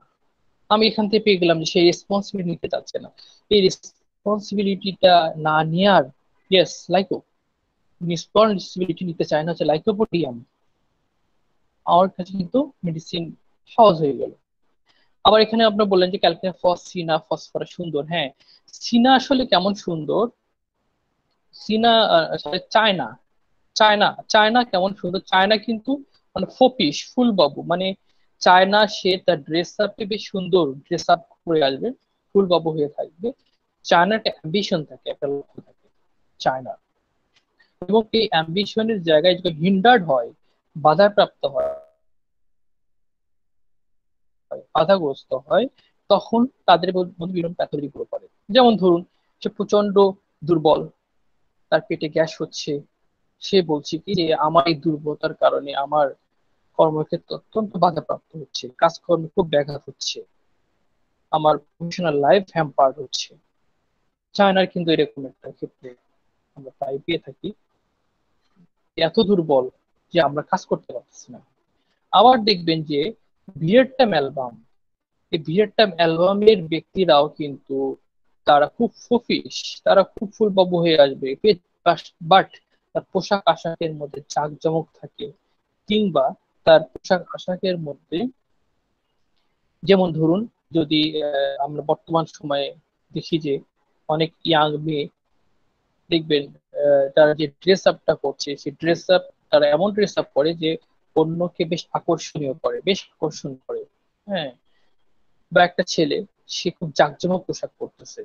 আমি এখান থেকে পেয়ে গেলাম যে সেই রেসপন্সিবিলিটি নিতে চাচ্ছে না। এই রেসপন্সিবিলিটিটা না নেয়ার, ইয়েস লাইকো, রেসপন্সিবিলিটি নিতে চায় না, যে লাইকোপোডিয়াম, আমার কাছে কিন্তু মেডিসিন সহজ হয়ে গেল। আবার এখানে আপনার বললেন যে ক্যালকুলাস সিনা ফসফরাস সুন্দর। হ্যাঁ, সিনা আসলে কেমন সুন্দর, সিনা sorry, চায়না, চায়না, চায়না কেমন সুন্দর, চায়না কিন্তু মানে ফপিস ফুল বাবু, মানে চায়না সে তার ড্রেস আপে বেশ সুন্দর ড্রেস আপ করে আসবে, ফুল বাবু হয়ে থাকবে। চায়নার একটা অ্যাম্বিশন থাকে, একটা লক্ষ্য থাকে চায়না, এবং এই অ্যাম্বিশনের জায়গায় যদি হিন্ডার্ড হয়, বাধাপ্রাপ্ত হয়, বাধাগ্রস্ত হয়, তখন তাদের মধ্যে বিভিন্ন প্যাথোলজি গ্রো করে। যেমন ধরুন, সে প্রচন্ড দুর্বল, তার পেটে গ্যাস হচ্ছে, সে বলছে কি যে আমার এই দুর্বলতার কারণে আমার কর্মক্ষেত্রে অত্যন্ত বাধাপ্রাপ্ত হচ্ছে, কাজকর্মে খুব ব্যাঘাত হচ্ছে, আমার প্রফেশনাল লাইফ হ্যাম্পার্ড হচ্ছে। চায়নার কিন্তু এরকম একটা ক্ষেত্রে আমরা প্রায় পেয়ে থাকি, এত দুর্বল যে আমরা কাজ করতে পারতেছি না। আবার দেখবেন যে ভিয়েতনাম অ্যালবাম, এই ভিয়েতনাম অ্যালবামের ব্যক্তিরাও কিন্তু তারা খুব ফফিস, তারা খুব ফুলবাবু হয়ে আসবে, বাট তার পোশাক আশাকের মধ্যে জাঁকজমক থাকে, কিংবা তার পোশাক আশাকের মধ্যে, যেমন ধরুন, যদি আমরা বর্তমান সময়ে দেখি যে অনেক ইয়াং মেয়ে দেখবেন, তারা যে ড্রেস আপটা করছে, সেই ড্রেস আপ, তারা এমন ড্রেস আপ করে যে অন্যকে বেশ আকর্ষণীয় করে, বেশ আকর্ষণ করে। হ্যাঁ, বা একটা ছেলে, সে খুব জাঁকজমক পোশাক পরতেছে,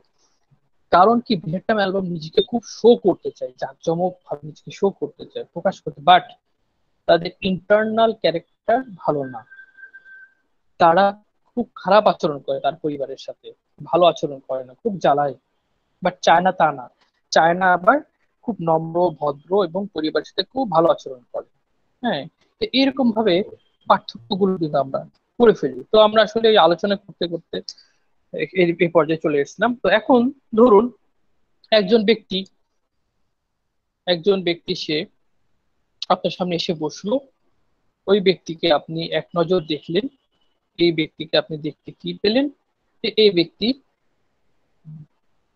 কারণ কি ভিয়েতনাম অ্যালবাম নিজেকে খুব শো করতে চায়, জাঁকজমক ভাবে নিজেকে শো করতে চায়, প্রকাশ করতে, বাট তাদের ইন্টারনাল ক্যারেক্টার ভালো না, তারা খুব খারাপ আচরণ করে তার পরিবারের সাথে, ভালো আচরণ করে না, খুব জ্বালায়। বাট চায়না তা না, চায়না আবার খুব নম্র ভদ্র এবং পরিবারের সাথে খুব ভালো আচরণ করে। হ্যাঁ, তো এরকম ভাবে পার্থক্যগুলো কিন্তু আমরা করে ফেলি। তো আমরা আসলে এই আলোচনা করতে করতে এই পর্যায়ে চলে এসেছিলাম। তো এখন ধরুন, একজন ব্যক্তি, একজন ব্যক্তি সে আপনার সামনে এসে বসলো, ওই ব্যক্তিকে আপনি এক নজর দেখলেন, এই ব্যক্তিকে আপনি দেখতে কি পেলেন, যে এই ব্যক্তি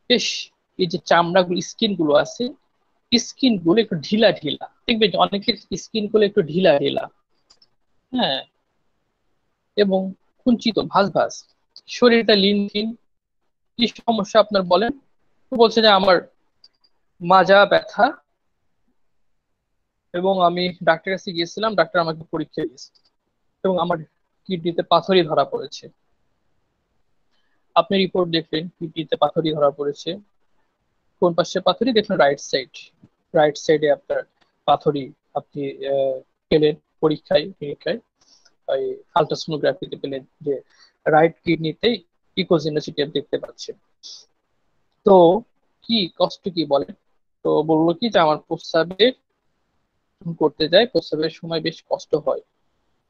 বেশ, এই যে চামড়াগুলো, স্কিন গুলো আছে, স্কিন গুলো একটু ঢিলা ঢিলা, দেখবেন যে অনেকের স্কিন গুলো একটু ঢিলা ঢিলা। হ্যাঁ, এবং কুঞ্চিত, ভাঁজ ভাঁজ, শরীরটা লিন থিন। কি সমস্যা আপনার বলেন? বলছে যে আমার মাজা ব্যথা, এবং আমি ডাক্তারের কাছে গিয়েছিলাম, ডাক্তার আমাকে পরীক্ষা দিয়েছে, এবং আমার কিডনিতে পাথরি ধরা পড়েছে। আপনি রিপোর্ট দেখলেন কিডনিতে পাথরি ধরা পড়েছে, কোন পাশে পাথরি দেখলেন? রাইট সাইড, রাইট সাইডে আপনার পাথরি। আপনি পেলেন পরীক্ষায় নিরীক্ষায়, আলট্রাসোনোগ্রাফিতে পেলেন যে রাইট কিডনিতে ইকোজিনোসিটি দেখতে পাচ্ছেন। তো কি কষ্ট কি বলেন? তো বললো কি যে আমার প্রস্রাবের করতে যায়, প্রস্রাবের সময় বেশ কষ্ট হয়,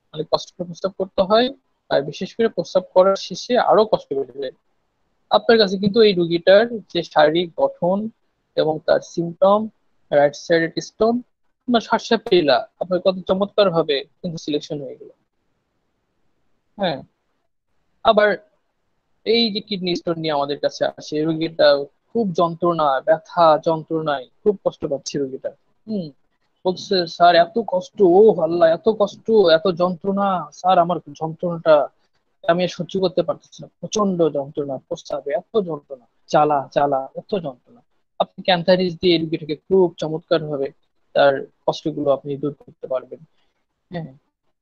মানে কষ্ট করে প্রস্রাব করতে হয়, আর বিশেষ করে প্রস্রাব করার শেষে আরো কষ্ট বেড়ে যায়। আপনার কাছে কিন্তু এই রুগীটার যে শারীরিক গঠন এবং তার সিমটম, রাইট সাইডেড স্টোন, আপনার শ্বাসা পেলা, আপনার কত চমৎকার ভাবে কিন্তু সিলেকশন হয়ে গেল। হ্যাঁ, আবার এই যে কিডনি স্টোন নিয়ে আমাদের কাছে আসে রোগীটা, খুব যন্ত্রণা, ব্যথা যন্ত্রণায় খুব কষ্ট পাচ্ছে রোগীটা। হুম, বলছে স্যার এত কষ্ট, ও আল্লাহ এত কষ্ট, এত যন্ত্রণা, স্যার আমার যন্ত্রণাটা আমি আর সহ্য করতে পারতেছি না, প্রচন্ড যন্ত্রণা, প্রস্রাবে এত যন্ত্রণা, জ্বালা জ্বালা, এত যন্ত্রণা। আপনি ক্যান্থারিস দিয়ে এই রোগীটাকে খুব চমৎকার ভাবে তার কষ্টগুলো আপনি দূর করতে পারবেন। হ্যাঁ,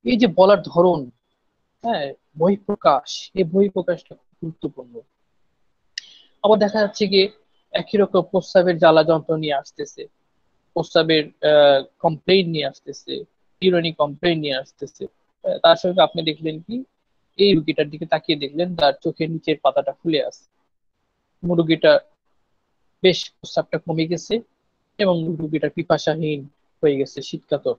এই যে বলার ধরন, হ্যাঁ, বহিঃপ্রকাশ, এই বহিঃপ্রকাশটা খুব গুরুত্বপূর্ণ। আবার দেখা যাচ্ছে কি একই রকম প্রস্রাবের জ্বালা যন্ত্রণা নিয়ে আসতেছে, প্রস্রাবের কমপ্লেইন নিয়ে আসতেছে, ইউরিনি কমপ্লেইন নিয়ে আসতেছে। তার সঙ্গে আপনি দেখলেন কি এই রুগীটার দিকে তাকিয়ে দেখলেন তার চোখের নিচের পাতাটা খুলে আছে, রুগীটা বেশ প্রস্রাবটা কমে গেছে এবং রুগীটা পিপাসাহীন হয়ে গেছে, শীতকাতর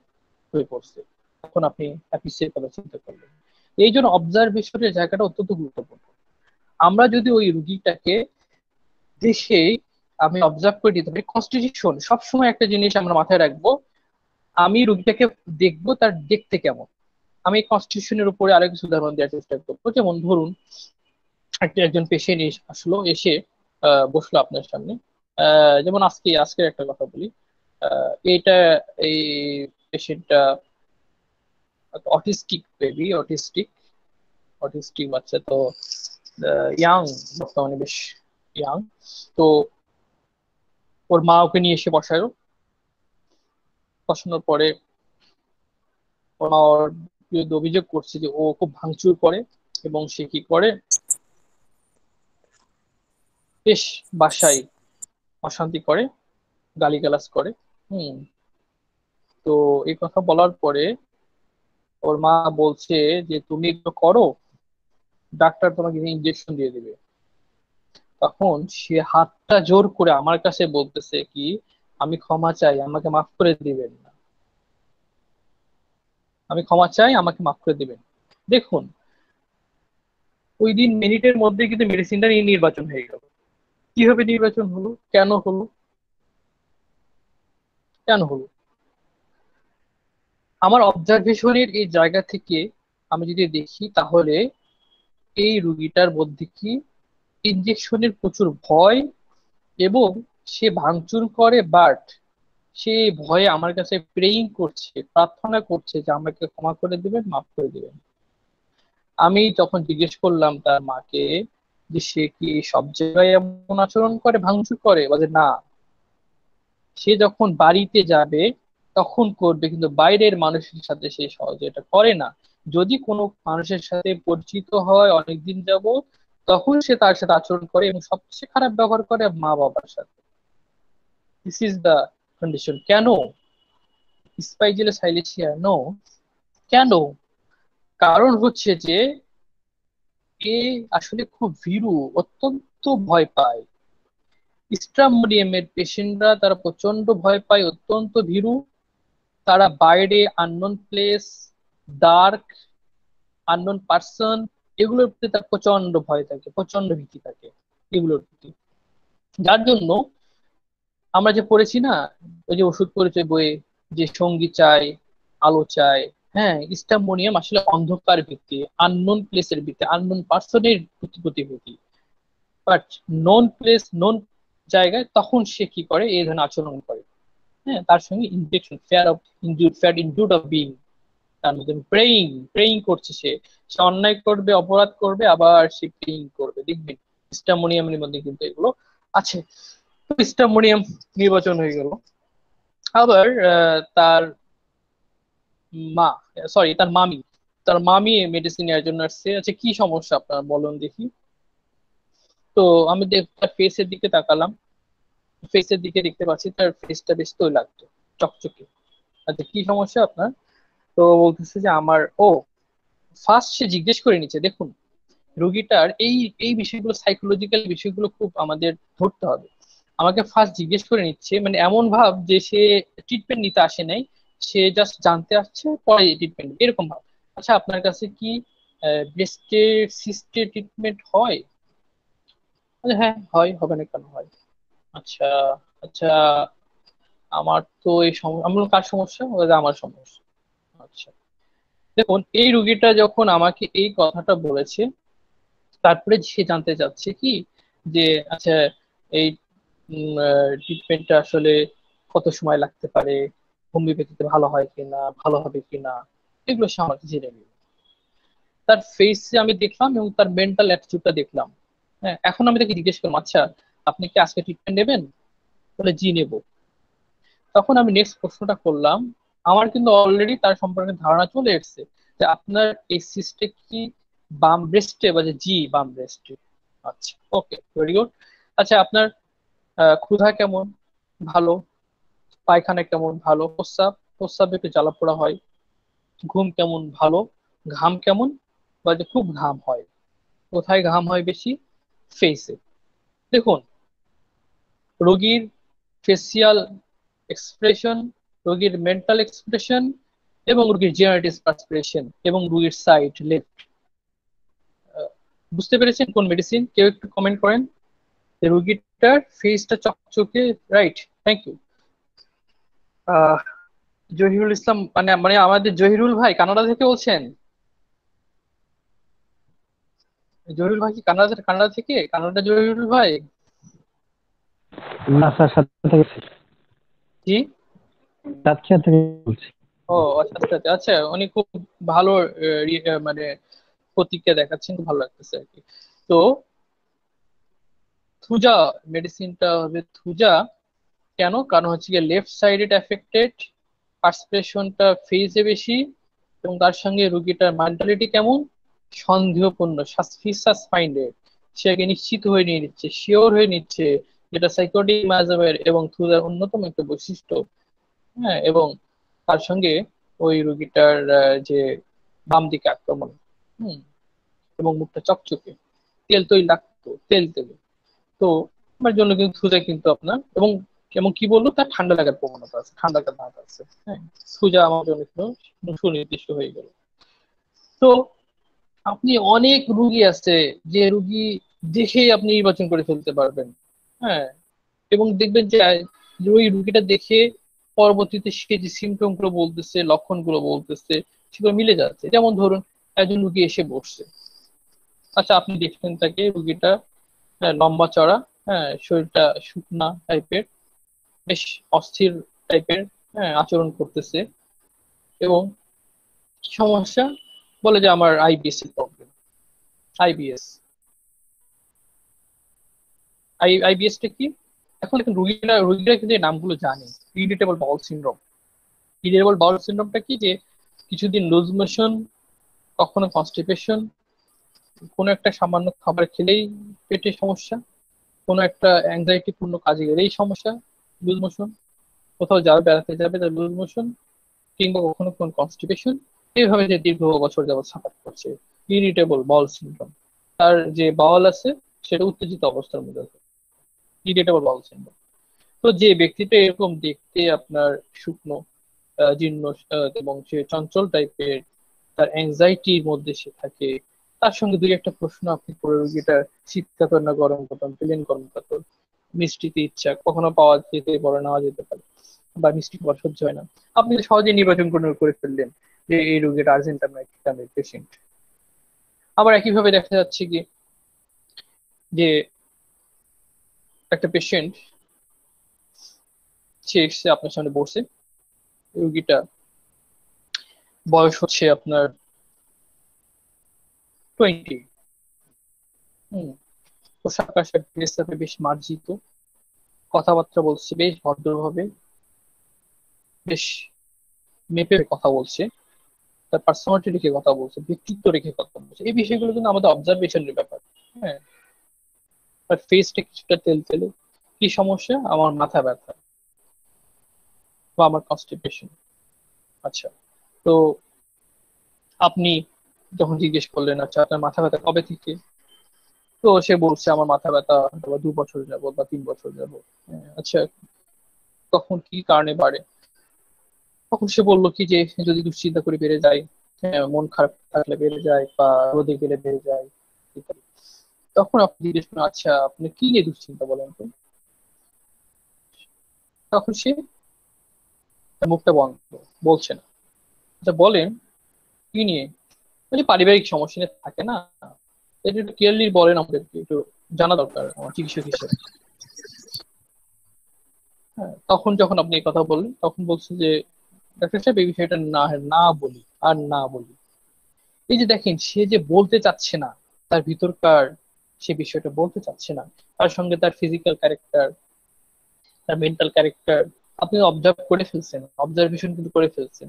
হয়ে পড়ছে। এখন আপনি অ্যাপিসের কথা চিন্তা করলেন। এই জন্য অবজারভেশনের জায়গাটা অত্যন্ত গুরুত্বপূর্ণ। আমরা যদি ওই রুগীটাকে দেখে আমি অবজার্ভ করে দিতে পারি, কনস্টিটিউশন সবসময় একটা জিনিস আমরা মাথায় রাখবো, আমি রুগীটাকে দেখবো তার দেখতে কেমন। আমি কনস্টিটিউশনের উপরে আরো কিছু উদাহরণ দেওয়ার চেষ্টা করবো। যেমন ধরুন একজন পেশেন্ট আসলো, এসে বসলো আপনার সামনে। যেমন আজকের একটা কথা বলি। এটা এই পেশেন্টটা অটিস্টিক বেবি, অটিস্টিক অটিস্টিক বাচ্চা তো, ইয়াং, বর্তমানে বেশ ইয়াং। তো ওর মা ওকে নিয়ে এসে বসালো, বসানোর পরে ওর মা ওর বিরুদ্ধে অভিযোগ করছে যে ও খুব ভাঙচুর করে এবং সে কি করে, বেশ বাসায় অশান্তি করে, গালিগালাজ করে। হুম। তো এই কথা বলার পরে ওর মা বলছে যে তুমি একটু করো, ডাক্তার তোমাকে ইঞ্জেকশন দিয়ে দিবে। তখন সে হাতটা জোর করে আমার কাছে বলতেছে কি আমি ক্ষমা চাই, আমাকে মাফ করে দিবেন না, আমি ক্ষমা চাই, আমাকে মাফ করে দিবেন। দেখুন, ওই দিন মিনিটের মধ্যে কিন্তু মেডিসিনটা নিয়ে নির্বাচন হয়ে গেল। কিভাবে নির্বাচন হলো, কেন হলো, কেন হলো? আমার অবজারভেশনের এই জায়গা থেকে আমি যদি দেখি তাহলে এই রুগীটার মধ্যে কি ইনজেকশনের প্রচুর ভয়, এবং সে ভাঙচুর করে, বাট সে ভয়ে আমার কাছে প্রেইং করছে, প্রার্থনা করছে যে আমাকে ক্ষমা করে দিবেন, মাফ করে দিবেন। আমি যখন জিজ্ঞেস করলাম তার মাকে যে সে কি সব জায়গায় এমন আচরণ করে, ভাঙচুর করে, বলে না, সে যখন বাড়িতে যাবে তখন করবে, কিন্তু বাইরের মানুষের সাথে সে সহজে এটা করে না। যদি কোনো মানুষের সাথে পরিচিত হয় অনেকদিন যাবত, তখন সে তার সাথে আচরণ করে এবং সবচেয়ে খারাপ ব্যবহার করে মা বাবার সাথে। This is the condition. কেন স্পাইজেলা সাইলেশিয়া? নো। কেন? কারণ হচ্ছে যে এ আসলে খুব ভীরু, অত্যন্ত ভয় পায়। স্ট্রামোডিয়ামের পেশেন্টরা তারা প্রচন্ড ভয় পায়, অত্যন্ত ভীরু। তারা বাইরে unknown place, dark, unknown person, এগুলোর প্রতি তার প্রচন্ড ভয় থাকে, প্রচন্ড ভীতি থাকে এগুলোর প্রতি। যার জন্য আমরা যে পড়েছি না ওই যে ওষুধ পরিচয় বইয়ে, যে সঙ্গী চাই, আলো চাই। হ্যাঁ, স্ট্রামোনিয়াম আসলে অন্ধকার ভিত্তি, আননোন প্লেসের ভিত্তি, আননোন পার্সনের প্রতিভূতি। বাট নোন প্লেস, নোন জায়গায় তখন সে কি করে, এই ধরনের আচরণ করে। হ্যাঁ, তার সঙ্গে injection, fair of injured, fair injured of being, তার মধ্যে প্রেইং, প্রেইং করছে সে। সে অন্যায় করবে, অপরাধ করবে, আবার সে প্রেইং করবে। দেখবেন স্ট্রামোনিয়ামের মধ্যে কিন্তু এগুলো আছে। তো স্ট্রামোনিয়াম নির্বাচন হয়ে গেল। আবার তার মা, সরি তার মামি, তার মামি মেডিসিন নেওয়ার জন্য আসছে। আচ্ছা কি সমস্যা আপনার বলুন দেখি। তো আমি তার ফেসের দিকে তাকালাম, ফেসের দিকে দেখতে পাচ্ছি তার ফেসটা বেশ তৈলাক্ত, চকচকে। আচ্ছা কি সমস্যা আপনার? তো বলতেছে যে আমার, ও ফার্স্ট সে জিজ্ঞেস করে নিচ্ছে। দেখুন রোগীটার এই এই বিষয়গুলো, সাইকোলজিক্যাল বিষয়গুলো খুব আমাদের ধরতে হবে। আমাকে ফার্স্ট জিজ্ঞেস করে নিচ্ছে, মানে এমন ভাব যে সে ট্রিটমেন্ট নিতে আসে নাই, সে জাস্ট জানতে আসছে, পরে ট্রিটমেন্ট, এরকম ভাব। আচ্ছা আপনার কাছে কি ব্রেস্টের সিস্টের ট্রিটমেন্ট হয়? বলে, হ্যাঁ হয়, হবে না কেন, হয়। আচ্ছা, আচ্ছা, আমার তো এই সমস্যা। আমার কার সমস্যা? বলে, আমার সমস্যা। আচ্ছা, দেখুন এই রুগীটা যখন আমাকে এই কথাটা বলেছে, তারপরে সে জানতে চাচ্ছে কি যে আচ্ছা এই ট্রিটমেন্টটা আসলে কত সময় লাগতে পারে, হোমিওপ্যাথিতে ভালো হয় কিনা, ভালো হবে কিনা, এগুলো সে আমাকে জেনে নিল। তার ফেসে আমি দেখলাম এবং তার মেন্টাল অ্যাটিটিউডটা দেখলাম। হ্যাঁ, এখন আমি তাকে জিজ্ঞেস করলাম, আচ্ছা আপনি কি আজকে ট্রিটমেন্ট নেবেন? বলে জি নেব। তখন আমি নেক্সট প্রশ্নটা করলাম, আমার কিন্তু অলরেডি তার সম্পর্কে ধারণা চলে এসেছে যে আপনার এই সিস্টে কি বাম ব্রেস্টে বা যে জি বাম ব্রেস্টে। আচ্ছা, ওকে, ভেরি গুড। আচ্ছা, আপনার ক্ষুধা কেমন? ভালো। পায়খানা কেমন? ভালো। প্রস্রাব, প্রস্রাবে একটু জ্বালা পোড়া হয়। ঘুম কেমন? ভালো। ঘাম কেমন? বা যে খুব ঘাম হয়। কোথায় ঘাম হয় বেশি? ফেসে। দেখুন, রোগীর ফেসিয়াল এক্সপ্রেশন, রোগীর মেন্টাল এক্সপ্রেশন, এবং রোগীর জেনারেটিভ পার্সপিরেশন, এবং রোগীর সাইড লেফট। বুঝতে পেরেছেন কোন মেডিসিন? কেউ একটু কমেন্ট করেন। রোগীটার ফেসটা চকচকে, রাইট, থ্যাংক ইউ। জহিরুল ইসলাম, মানে মানে আমাদের জহিরুল ভাই কানাডা থেকে বলছেন? জহিরুল ভাই কি কানাডা, কানাডা থেকে? কানাডা জহিরুল ভাই? না স্যার, সাতক্ষীরা থেকে জি। সাতক্ষীরা থেকে বলছি। ও আচ্ছা আচ্ছা আচ্ছা আচ্ছা, উনি খুব ভালো মানে প্রতিক্রিয়া দেখাচ্ছেন, খুব ভালো লাগতেছে আর কি। তো থুজা মেডিসিনটা হবে থুজা। কেন? কারণ হচ্ছে গিয়ে লেফট সাইডেড এফেক্টেড, পার্সপিরেশনটা ফেজে বেশি, এবং তার সঙ্গে রুগীটার মেন্টালিটি কেমন? সন্দেহপূর্ণ, সাসপিশাস মাইন্ডেড। সে আগে নিশ্চিত হয়ে নিয়ে নিচ্ছে, শিওর হয়ে নিচ্ছে, যেটা সাইকোটিক ম্যাজাবের এবং থুজার অন্যতম একটা বৈশিষ্ট্য। হ্যাঁ, এবং তার সঙ্গে ওই রুগীটার যে বাম দিকে আক্রমণ, হুম, এবং মুখটা চকচকে, তেল তৈলাক্ত, তেল তেলে। তো আমার জন্য কিন্তু সুজা কিন্তু আপনার, এবং এবং কি বলবো, তার ঠান্ডা লাগার প্রবণতা আছে, ঠান্ডা লাগার ধাত আছে। হ্যাঁ, সুজা আমার জন্য কিন্তু সুনির্দিষ্ট হয়ে গেল। তো আপনি অনেক রুগী আছে যে রুগী দেখেই আপনি নির্বাচন করে ফেলতে পারবেন। হ্যাঁ, এবং দেখবেন যে ওই রুগীটা দেখে পরবর্তীতে সে যে সিমটম গুলো বলতেছে, লক্ষণ গুলো বলতেছে, সেগুলো মিলে যাচ্ছে। যেমন ধরুন, একজন রুগী এসে বসছে। আচ্ছা, আপনি দেখলেন তাকে, রুগীটা লম্বা চড়া, হ্যাঁ, শরীরটা শুকনা টাইপের, বেশ অস্থির টাইপের, হ্যাঁ, আচরণ করতেছে। এবং কি সমস্যা? বলে যে আমার আইবিএস এর প্রবলেম। আইবিএস, আইবিএস টা কি? এখন দেখুন, রুগীরা রুগীরা কিন্তু এই নামগুলো জানে। Irritable bowel syndrome. Irritable bowel সিনড্রোমটা কি? যে কিছুদিন লুজ মোশন, কখনো কনস্টিপেশন, কোনো একটা সামান্য খাবার খেলেই পেটে সমস্যা, কোনো একটা অ্যাংজাইটি পূর্ণ কাজে গেলেই সমস্যা, লুজ মোশন, কোথাও যাবে, বেড়াতে যাবে, তার লুজ মোশন, কিংবা কখনো কোন কনস্টিপেশন, এইভাবে যে দীর্ঘ বছর যাবত সাফার করছে। Irritable bowel syndrome. তার যে বাউল আছে সেটা উত্তেজিত অবস্থার মধ্যে আছে। Irritable bowel syndrome. তো যে ব্যক্তিটা এরকম দেখতে আপনার শুকনো, জীর্ণ, এবং সে চঞ্চল টাইপের, তার অ্যাংজাইটির মধ্যে সে থাকে, তার সঙ্গে দুই একটা প্রশ্ন আপনি করে, রোগীটা শীত কাতর না গরম কাতর, প্লেন গরম কাতর, মিষ্টিতে ইচ্ছা, কখনো পাওয়া যেতে পারে, নেওয়া যেতে পারে, বা মিষ্টি খাবার সহ্য হয় না, আপনি তো সহজে নির্বাচন করে ফেললেন যে এই রোগীটা আর্জেন্ট আমার পেশেন্ট। আবার একইভাবে দেখা যাচ্ছে কি, যে একটা পেশেন্ট, সে এসে আপনার সামনে বসে, রোগীটা বয়স হচ্ছে আপনার 20। হুম, পোশাক আশাক ড্রেস আপে বেশ মার্জিত, কথাবার্তা বলছে বেশ ভদ্রভাবে, বেশ মেপে কথা বলছে, তার পার্সোনালিটি রেখে কথা বলছে, ব্যক্তিত্ব রেখে কথা বলছে। এই বিষয়গুলো কিন্তু আমাদের অবজারভেশনের ব্যাপার। হ্যাঁ, আর ফেসটা কিছুটা তেল তেলে। কি সমস্যা? আমার মাথা ব্যথা বা আমার কনস্টিপেশন। আচ্ছা, তো আপনি যখন জিজ্ঞেস করলেন, আচ্ছা আপনার মাথা ব্যথা কবে থেকে? তো সে বলছে আমার মাথা ব্যথা হয়তো বা 2 বছর যাবো বা 3 বছর যাবো। আচ্ছা, কখন কি কারণে বাড়ে? তখন সে বললো কি যে যদি দুশ্চিন্তা করে বেড়ে যায়, হ্যাঁ, মন খারাপ থাকলে বেড়ে যায়, বা রোদে গেলে বেড়ে যায়, ইত্যাদি। তখন আপনি জিজ্ঞেস করেন, আচ্ছা আপনি কি নিয়ে দুশ্চিন্তা, বলেন তো? তখন সে তার মুখটা বন্ধ, বলছে না। আচ্ছা বলেন, কি নিয়ে? বলছে পারিবারিক সমস্যা নিয়ে থাকে না, এটা একটু ক্লিয়ারলি বলেন, আমাদেরকে একটু জানা দরকার আমার চিকিৎসক হিসেবে। হ্যাঁ, তখন যখন আপনি এই কথা বললেন, তখন বলছে যে ডাক্তার সাহেব এই বিষয়টা না, না বলি আর না বলি। এই যে দেখেন, সে যে বলতে চাচ্ছে না, তার ভিতরকার সে বিষয়টা বলতে চাচ্ছে না, তার সঙ্গে তার ফিজিক্যাল ক্যারেক্টার, তার মেন্টাল ক্যারেক্টার, আপনি অবজার্ভ করে ফেলছেন, অবজারভেশন কিন্তু করে ফেলছেন।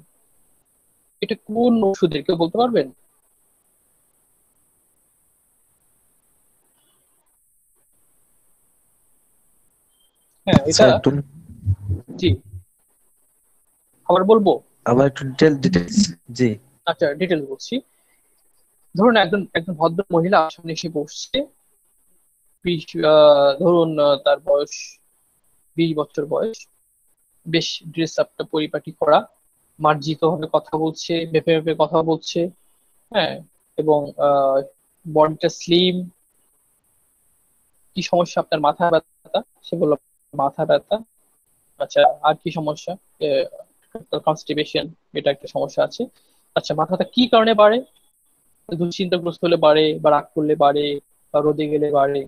এটা কোন ওষুধের কেউ বলতে পারবেন? হ্যাঁ, আচ্ছা এটা একটু জি, আবার বলবো। আবার একটু ডিটেলস। জি। আচ্ছা, ডিটেল বলছি। ধরুন একজন একজন ভদ্র মহিলা সামনে এসে বসছে, ধরুন তার বয়স 20 বছর বয়স, বেশ ড্রেস আপটা পরিপাটি করা, মার্জিত ভাবে কথা বলছে, ভেপে ভেপে কথা বলছে। হ্যাঁ, এবং বডিটা স্লিম। কি সমস্যা আপনার? মাথা ব্যথা। সে বলল মাথা ব্যথা। আচ্ছা, আর কি সমস্যা? কনস্টিপেশন, এটা একটা সমস্যা আছে। আচ্ছা, মাথাটা কি কারণে বাড়ে? দুশ্চিন্তাগ্রস্ত হলে বাড়ে, বা রাগ করলে বাড়ে, বা রোদে গেলে বাড়ে।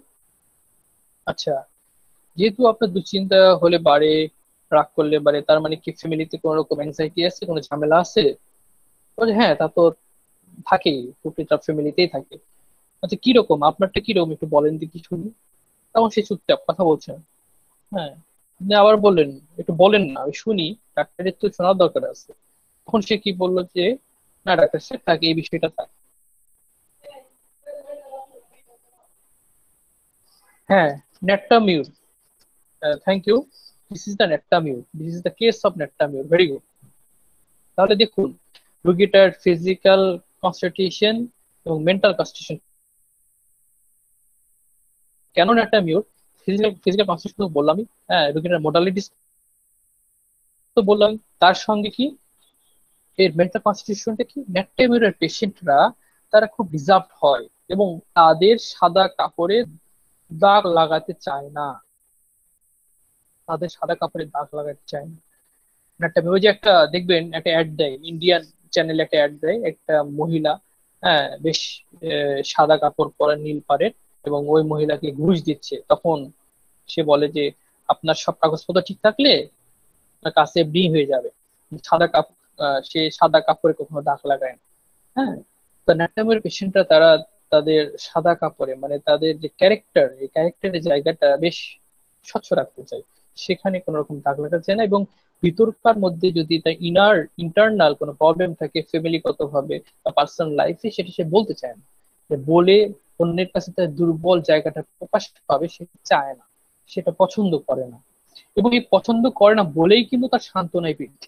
আচ্ছা, যেহেতু আপনার দুশ্চিন্তা হলে বাড়ে, রাগ করলে বাড়ে, তার মানে কি ফ্যামিলিতে কোনো রকম অ্যাংজাইটি আছে, কোনো ঝামেলা আছে? বলে হ্যাঁ, তা তো থাকেই, প্রতিটা ফ্যামিলিতেই থাকে। আচ্ছা, কিরকম আপনারটা, কিরকম একটু বলেন দেখি শুনি। তখন সে চুপচাপ কথা বলছে না। হ্যাঁ, আপনি আবার বললেন একটু বলেন না, আমি শুনি, ডাক্তারের তো শোনার দরকার আছে। তখন সে কি বললো যে না ডাক্তার সাহেব, তাকে এই বিষয়টা থাকে। হ্যাঁ, natrum mur. Thank you. This is the natrum mur, this is the case of natrum mur. Very good. তাহলে দেখুন, রোগীটার ফিজিক্যাল কনস্টিটিউশন এবং মেন্টাল কনস্টিটিউশন। কেন নেট্টামিউর? ফিজিক্যাল ফিজিক্যাল কনস্টিটিউশন তো বললামই। হ্যাঁ, রোগীটার মোডালিটিস তো বললাম, তার সঙ্গে কি এর মেন্টাল কনস্টিটিউশনটা কি? নেট্টামিউরের পেশেন্টরা তারা খুব রিজার্ভড হয় এবং তাদের সাদা কাপড়ে দাগ লাগাতে চায় না। তাদের সাদা কাপড়ে দাগ লাগাতে চায় না। একটা ওই যে একটা দেখবেন, একটা অ্যাড দেয়, ইন্ডিয়ান চ্যানেলে একটা অ্যাড দেয়, একটা মহিলা, হ্যাঁ, বেশ সাদা কাপড় পরা, নীল পাড়ের, এবং ওই মহিলাকে ঘুষ দিচ্ছে। তখন সে বলে যে আপনার সব কাগজপত্র ঠিক থাকলে আপনার কাছে এফডি হয়ে যাবে। সাদা কাপড়, সে সাদা কাপড়ে কখনো দাগ লাগায় না। হ্যাঁ, তো ন্যাটামের পেশেন্টরা তারা তাদের সাদা কাপড়ে, মানে তাদের যে ক্যারেক্টার, এই ক্যারেক্টারের জায়গাটা বেশ স্বচ্ছ রাখতে চায়। সেখানে কোনো রকম দাগ লাগাতে চায় না, এবং ভিতরকার মধ্যে যদি তার ইন্টারনাল কোনো প্রবলেম থাকে ফ্যামিলিগত ভাবে বা পার্সোনাল লাইফে, সেটা সে বলতে চায় না। যে বলে অন্যের কাছে তার দুর্বল জায়গাটা প্রকাশ পাবে, সে চায় না, সেটা পছন্দ করে না। এবং এই পছন্দ করে না বলেই কিন্তু তার সান্ত্বনায় বৃদ্ধি।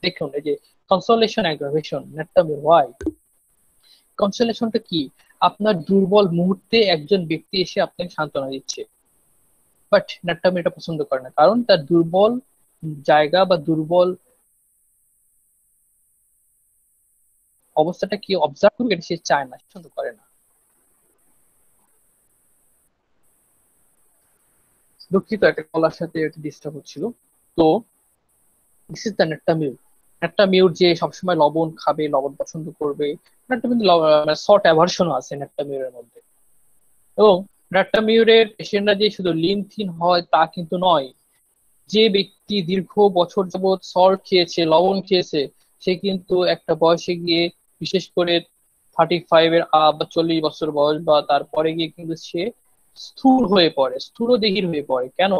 দেখুন, এই যে কনসোলেশন অ্যাগ্রাভেশন, নেট্টামিউর ওয়াই। কনসোলেশনটা কি? আপনার দুর্বল মুহূর্তে একজন ব্যক্তি এসে আপনাকে সান্ত্বনা দিচ্ছে। বাট নেট্টামি এটা পছন্দ করে না, কারণ তার দুর্বল জায়গা বা দুর্বল অবস্থাটা কি অবজার্ভ করবে, এটা সে চায় না, পছন্দ করে না। দুঃখিত, একটা কলার সাথে ডিস্টার্ব হচ্ছিল। তো দিস ইজ দ্য নেট্টামিউর। নেট্টামিউর যে সবসময় লবণ খাবে, লবণ পছন্দ করবে, একটা কিন্তু সল্ট অ্যাভার্সনও আছে নেট্টামিউরের মধ্যে। এবং নেট্টামিউরের পেশেন্টরা যে শুধু লিন থিন হয় তা কিন্তু নয়। যে ব্যক্তি দীর্ঘ বছর যাবৎ সল্ট খেয়েছে, লবণ খেয়েছে, সে কিন্তু একটা বয়সে গিয়ে, বিশেষ করে 35-এর বা 40 বছর বয়স বা তারপরে গিয়ে কিন্তু সে স্থূল হয়ে পড়ে, স্থূলদেহী হয়ে পড়ে। কেন?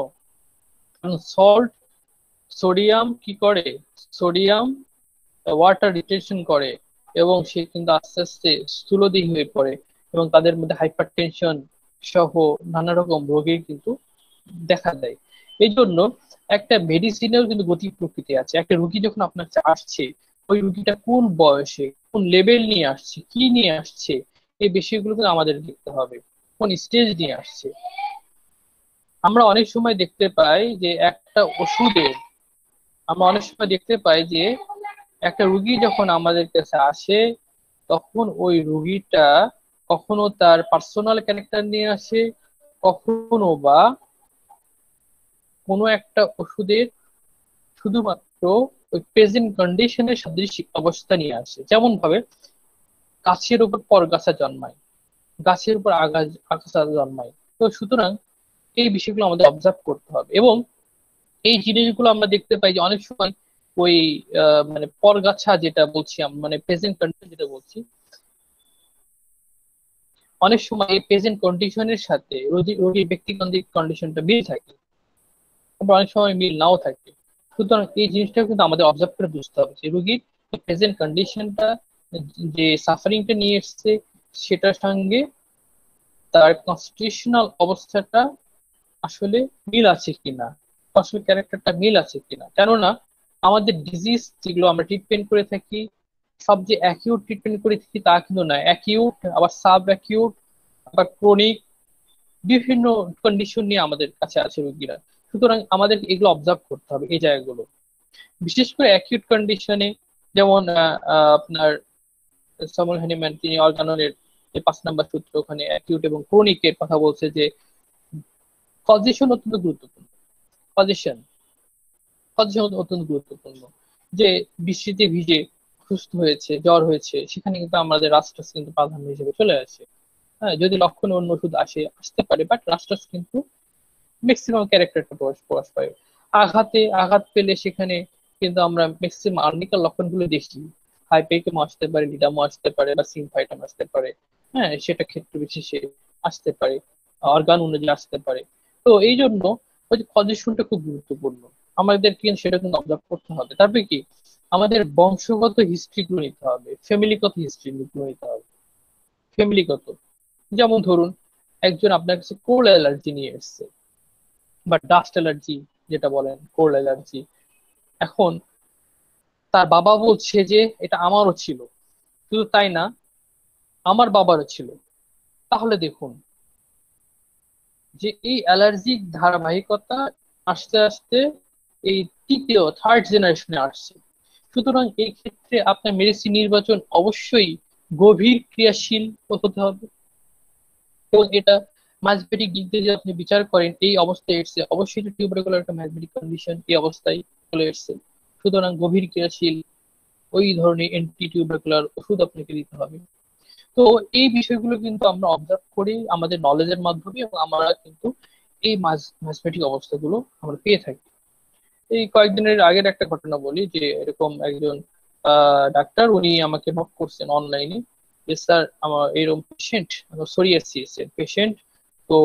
কারণ সল্ট, সোডিয়াম কি করে? সোডিয়াম ওয়াটার রিটেনশন করে, এবং সে কিন্তু আস্তে আস্তে স্থূলদেহী হয়ে পড়ে, এবং তাদের মধ্যে হাইপার টেনশন সহ নানা রকম রোগের কিন্তু দেখা দেয়। এই জন্য একটা মেডিসিনেও কিন্তু গতি প্রকৃতি আছে। একটা রুগী যখন আপনার কাছে আসছে, ওই রুগীটা কোন বয়সে, কোন লেভেল নিয়ে আসছে, কি নিয়ে আসছে, এই বিষয়গুলো কিন্তু আমাদের দেখতে হবে। কোন স্টেজ নিয়ে আসছে। আমরা অনেক সময় দেখতে পাই যে একটা ওষুধের, আমরা অনেক সময় দেখতে পাই যে একটা রুগী যখন আমাদের কাছে আসে, তখন ওই রুগীটা কখনো তার পার্সোনাল ক্যারেক্টার নিয়ে আসে, কখনো বা কোনো একটা ওষুধের শুধুমাত্র ওই প্রেজেন্ট কন্ডিশনের সাদৃশ্য অবস্থা নিয়ে আসে। যেমন ভাবে গাছের উপর পরগাছা জন্মায়, গাছের উপর আগাছা জন্মায়। তো সুতরাং এই বিষয়গুলো আমাদের অবজার্ভ করতে হবে। এবং এই জিনিসগুলো আমরা দেখতে পাই যে অনেক সময় ওই মানে পরগাছা যেটা বলছি আমরা, মানে প্রেজেন্ট কন্ডিশন যেটা বলছি, অনেক সময় এই প্রেজেন্ট কন্ডিশনের সাথে রোগীর ব্যক্তিগত কন্ডিশনটা মিল থাকে, আবার অনেক সময় মিল নাও থাকে। সুতরাং এই জিনিসটা কিন্তু আমাদের অবজার্ভ করে বুঝতে হবে যে রোগীর প্রেজেন্ট কন্ডিশনটা, যে সাফারিংটা নিয়ে এসছে, সেটার সঙ্গে তার কনস্টিটিউশনাল অবস্থাটা আসলে মিল আছে কিনা, আসলে ক্যারেক্টারটা মিল আছে কিনা। কেননা আমাদের ডিজিজ যেগুলো আমরা ট্রিটমেন্ট করে থাকি, সব যে অ্যাকিউট ট্রিটমেন্ট করে থাকি তা কিন্তু না, অ্যাকিউট আবার সাব অ্যাকিউট আবার ক্রনিক বিভিন্ন কন্ডিশন নিয়ে আমাদের কাছে আছে রোগীরা। সুতরাং আমাদের এগুলো অবজার্ভ করতে হবে এই জায়গাগুলো, বিশেষ করে অ্যাকিউট কন্ডিশনে। যেমন আপনার স্যামুয়েল হ্যানিম্যান তিনি অর্গাননের যে 5 নম্বর সূত্র ওখানে অ্যাকিউট এবং ক্রনিকের কথা বলছে যে কজেশন অত্যন্ত গুরুত্বপূর্ণ। কজেশন কজেশন অত্যন্ত গুরুত্বপূর্ণ, যে বৃষ্টিতে ভিজে সুস্থ হয়েছে, জ্বর হয়েছে, সেখানে কিন্তু আমাদের রাস্টাস কিন্তু প্রাধান্য হিসেবে চলে আসে। হ্যাঁ, যদি লক্ষণে অন্য ওষুধ আসতে পারে, বাট রাস্টাস কিন্তু ম্যাক্সিমাম ক্যারেক্টারটা প্রকাশ পায়। আঘাত পেলে সেখানে কিন্তু আমরা ম্যাক্সিমাম আর্নিকাল লক্ষণগুলো দেখি, হাইপেরিকেমো আসতে পারে, লিডামো আসতে পারে, বা সিমফাইটাম আসতে পারে। হ্যাঁ, সেটা ক্ষেত্র বিশেষে আসতে পারে, অর্গান অনুযায়ী আসতে পারে। তো এই জন্য ওই যে কজেশনটা খুব গুরুত্বপূর্ণ, আমাদের কিন্তু সেটা কিন্তু অবজার্ভ করতে হবে। তারপরে কি আমাদের বংশগত হিস্ট্রি গুলো নিতে হবে, ফ্যামিলিগত হিস্ট্রি গুলো নিতে হবে। ফ্যামিলিগত, যেমন ধরুন একজন আপনার কাছে কোল্ড অ্যালার্জি নিয়ে এসছে বা ডাস্ট অ্যালার্জি যেটা বলেন, কোল্ড অ্যালার্জি। এখন তার বাবা বলছে যে এটা আমারও ছিল, শুধু তাই না আমার বাবারও ছিল। তাহলে দেখুন যে এই অ্যালার্জিক ধারাবাহিকতা আস্তে আস্তে এই থার্ড জেনারেশনে আসছে। সুতরাং এই ক্ষেত্রে আপনার মেডিসিন নির্বাচন অবশ্যই গভীর ক্রিয়াশীল হতে হবে। এবং এটা ম্যাথমেটিক দিক দিয়ে যদি আপনি বিচার করেন, এই অবস্থায় এসছে, অবশ্যই এটা টিউবারকুলার একটা ম্যাথমেটিক কন্ডিশন, এই অবস্থায় চলে এসছে। সুতরাং গভীর ক্রিয়াশীল ওই ধরনের অ্যান্টি টিউবারকুলার ওষুধ আপনাকে দিতে হবে। তো এই বিষয়গুলো কিন্তু আমরা অবজার্ভ করি আমাদের নলেজের মাধ্যমে, এবং আমরা কিন্তু এই ম্যাথমেটিক অবস্থাগুলো আমরা পেয়ে থাকি। এই কয়েকদিনের আগের একটা ঘটনা বলি, যে এরকম একজন ডাক্তার উনি আমাকে নক করছেন অনলাইনে যে স্যার আমার এরকম পেশেন্ট, সোরিয়াসিস এর পেশেন্ট। তো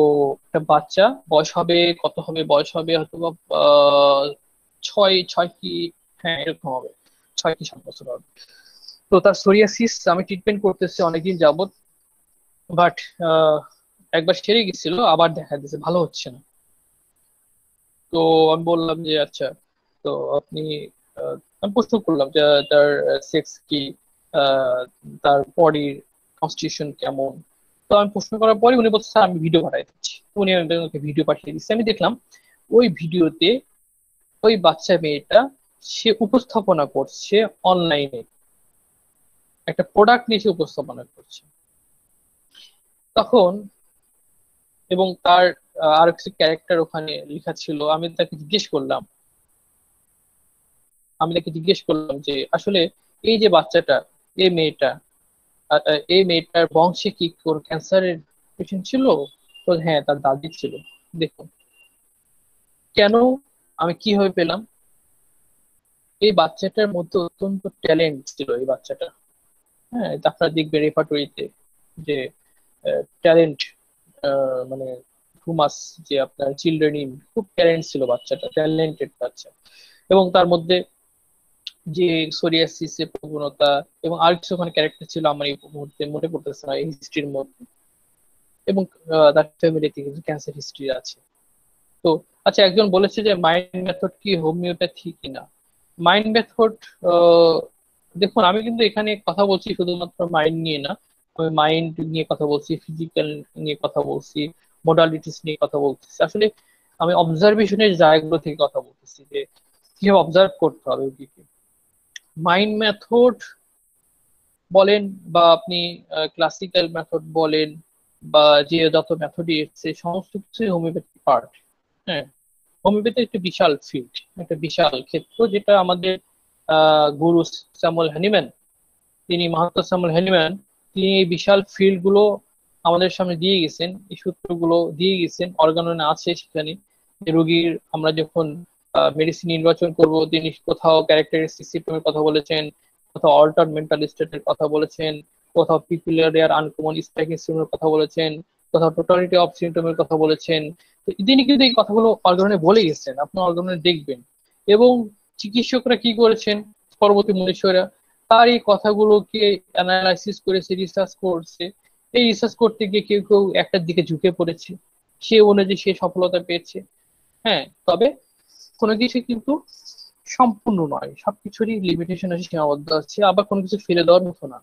একটা বাচ্চা, বয়স হবে কত হবে, বয়স হবে হয়তো বা ছয় ছয় কি, হ্যাঁ এরকম হবে, 6 কি 7 বছর হবে। তো তার সোরিয়াসিস আমি ট্রিটমেন্ট করতেছি অনেকদিন যাবত, বাট একবার সেরে গেছিল, আবার দেখা দিয়েছে ভালো হচ্ছে না। তো আমি বললাম যে আচ্ছা, তো আপনি আমি প্রশ্ন করলাম যে তার সেক্স কি, আহ, তার বডির কনস্টিটিউশন কেমন। তো আমি প্রশ্ন করার পরে উনি বলছে স্যার আমি ভিডিও পাঠিয়ে দিচ্ছি। তো উনি আমাকে ভিডিও পাঠিয়ে দিচ্ছে, আমি দেখলাম ওই ভিডিওতে ওই বাচ্চা মেয়েটা সে উপস্থাপনা করছে অনলাইনে, একটা প্রোডাক্ট নিয়ে সে উপস্থাপনা করছে। তখন এবং তার আর কিছু ক্যারেক্টার ওখানে লেখা ছিল। আমি তাকে জিজ্ঞেস করলাম যে আসলে এই যে বাচ্চাটা, এই মেয়েটা, এই মেয়েটার বংশে কি কোন ক্যান্সারের পেশেন্ট ছিল? তো হ্যাঁ, তার দাদি ছিল। দেখুন কেন, আমি কিভাবে পেলাম, এই বাচ্চাটার মধ্যে অত্যন্ত ট্যালেন্ট ছিল এই বাচ্চাটা। হ্যাঁ, তা আপনারা দেখবেন রেপার্টরিতে যে ট্যালেন্ট, মানে হুমাস, যে আপনার চিলড্রেন ইন, খুব ট্যালেন্ট ছিল বাচ্চাটা, ট্যালেন্টেড বাচ্চা। এবং তার মধ্যে যে সোরিয়াসিস এর প্রবণতা এবং আর কিছু ওখানে ক্যারেক্টার ছিল, আমার এই মুহূর্তে মনে পড়তেছে না এই হিস্ট্রির মধ্যে। এবং তার ফ্যামিলিতে কিছু ক্যান্সার হিস্ট্রি আছে। তো আচ্ছা, একজন বলেছে যে মাইন্ড মেথড কি হোমিওপ্যাথি কিনা। মাইন্ড মেথড, দেখুন আমি কিন্তু এখানে কথা বলছি শুধুমাত্র মাইন্ড নিয়ে না, আমি মাইন্ড নিয়ে কথা বলছি, ফিজিক্যাল নিয়ে কথা বলছি, মোডালিটিস নিয়ে কথা বলতেছি। আসলে আমি অবজারভেশনের জায়গাগুলো থেকে কথা বলতেছি যে কিভাবে অবজার্ভ করতে হবে ওদিকে। মাইন্ড মেথড বলেন বা আপনি ক্লাসিক্যাল মেথড বলেন, বা যে যত মেথডই এসছে সমস্ত কিছুই হোমিওপ্যাথি পার্ট। হ্যাঁ, হোমিওপ্যাথি একটা বিশাল ফিল্ড, একটা বিশাল ক্ষেত্র, যেটা আমাদের গুরু Samuel Hahnemann, Mahatma Samuel Hahnemann, তিনি এই বিশাল ফিল্ড গুলো আমাদের সামনে দিয়ে গেছেন, এই সূত্রগুলো দিয়ে গেছেন, অর্গাননে আছে সেখানে। যে রোগীর আমরা যখন মেডিসিন নির্বাচন করব, তিনি কোথাও ক্যারেক্টারিস্টিক সিম্পটমের কথা বলেছেন, কোথাও অল্টার মেন্টাল স্টেটের কথা বলেছেন, কোথাও পিকুলিয়ার আনকমন স্ট্রাইকিং সিম্পটমের কথা বলেছেন, কোথাও টোটালিটি অফ সিম্পটমের কথা বলেছেন। তো তিনি কিন্তু এই কথাগুলো অর্গাননে বলে গেছেন, আপনি অর্গাননে দেখবেন। এবং চিকিৎসকরা কি করেছেন, পরবর্তী মনীষীরা তার এই কথাগুলোকে অ্যানালাইসিস করেছে, রিসার্চ করছে। এই রিসার্চ করতে গিয়ে কেউ কেউ একটার দিকে ঝুঁকে পড়েছে, সে অনুযায়ী সে সফলতা পেয়েছে। হ্যাঁ, তবে কোনো কিছু কিন্তু সম্পূর্ণ নয়, সবকিছুরই লিমিটেশন আছে, সীমাবদ্ধ আছে, আবার কোনো কিছু ফেলে দেওয়ার মতো না।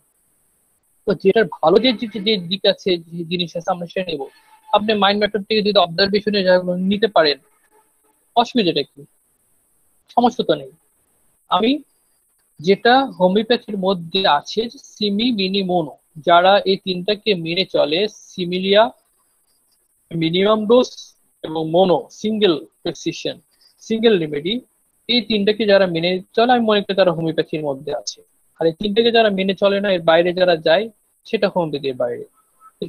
তো যেটার ভালো যে যে যে দিক আছে, যে জিনিস আছে, আমরা সেটা নেবো। আপনি মাইন্ড মেথড থেকে যদি অবজারভেশনে নিতে পারেন, অসুবিধাটা কি? সমস্যা তো নেই। আমি যেটা হোমিওপ্যাথির মধ্যে আছে, সিমি মিনি মোনো, যারা এই তিনটাকে মেনে চলে, সিমিলিয়া, মিনিমাম ডোজ এবং mono single prescription, single remedy, এই তিনটাকে যারা মেনে চলে আমি মনে করি তারা হোমিওপ্যাথির মধ্যে আছে। আর এই তিনটাকে যারা মেনে চলে না, এর বাইরে যারা যায়, সেটা হোমিওপ্যাথির বাইরে।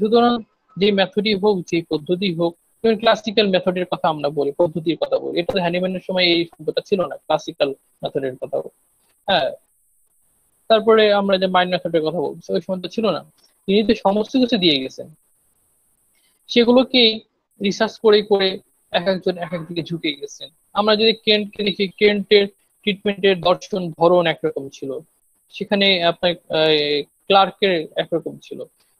সুতরাং যে মেথডই হোক, যে পদ্ধতি হোক, ক্লাসিক্যাল মেথডের কথা আমরা বলি, পদ্ধতির কথা বলি, এটা তো হ্যানিম্যানের সময় এই শব্দটা ছিল না, ক্লাসিক্যাল মেথডের কথা বলি। হ্যাঁ, তারপরে আমরা যে মাইন্ড মেথডের কথা বলছি, ওই সময় তো ছিল না। তিনি তো সমস্ত কিছু দিয়ে গেছেন, সেগুলোকেই রিসার্চ করে করে এক একজন এক এক দিকে ঝুঁকে গেছেন। আমরা যদি কেন্টকে দেখি, কেন্টের ট্রিটমেন্টের দর্শন ধরন একরকম ছিল, সেখানে আপনার ক্লার্কের একরকম ছিল।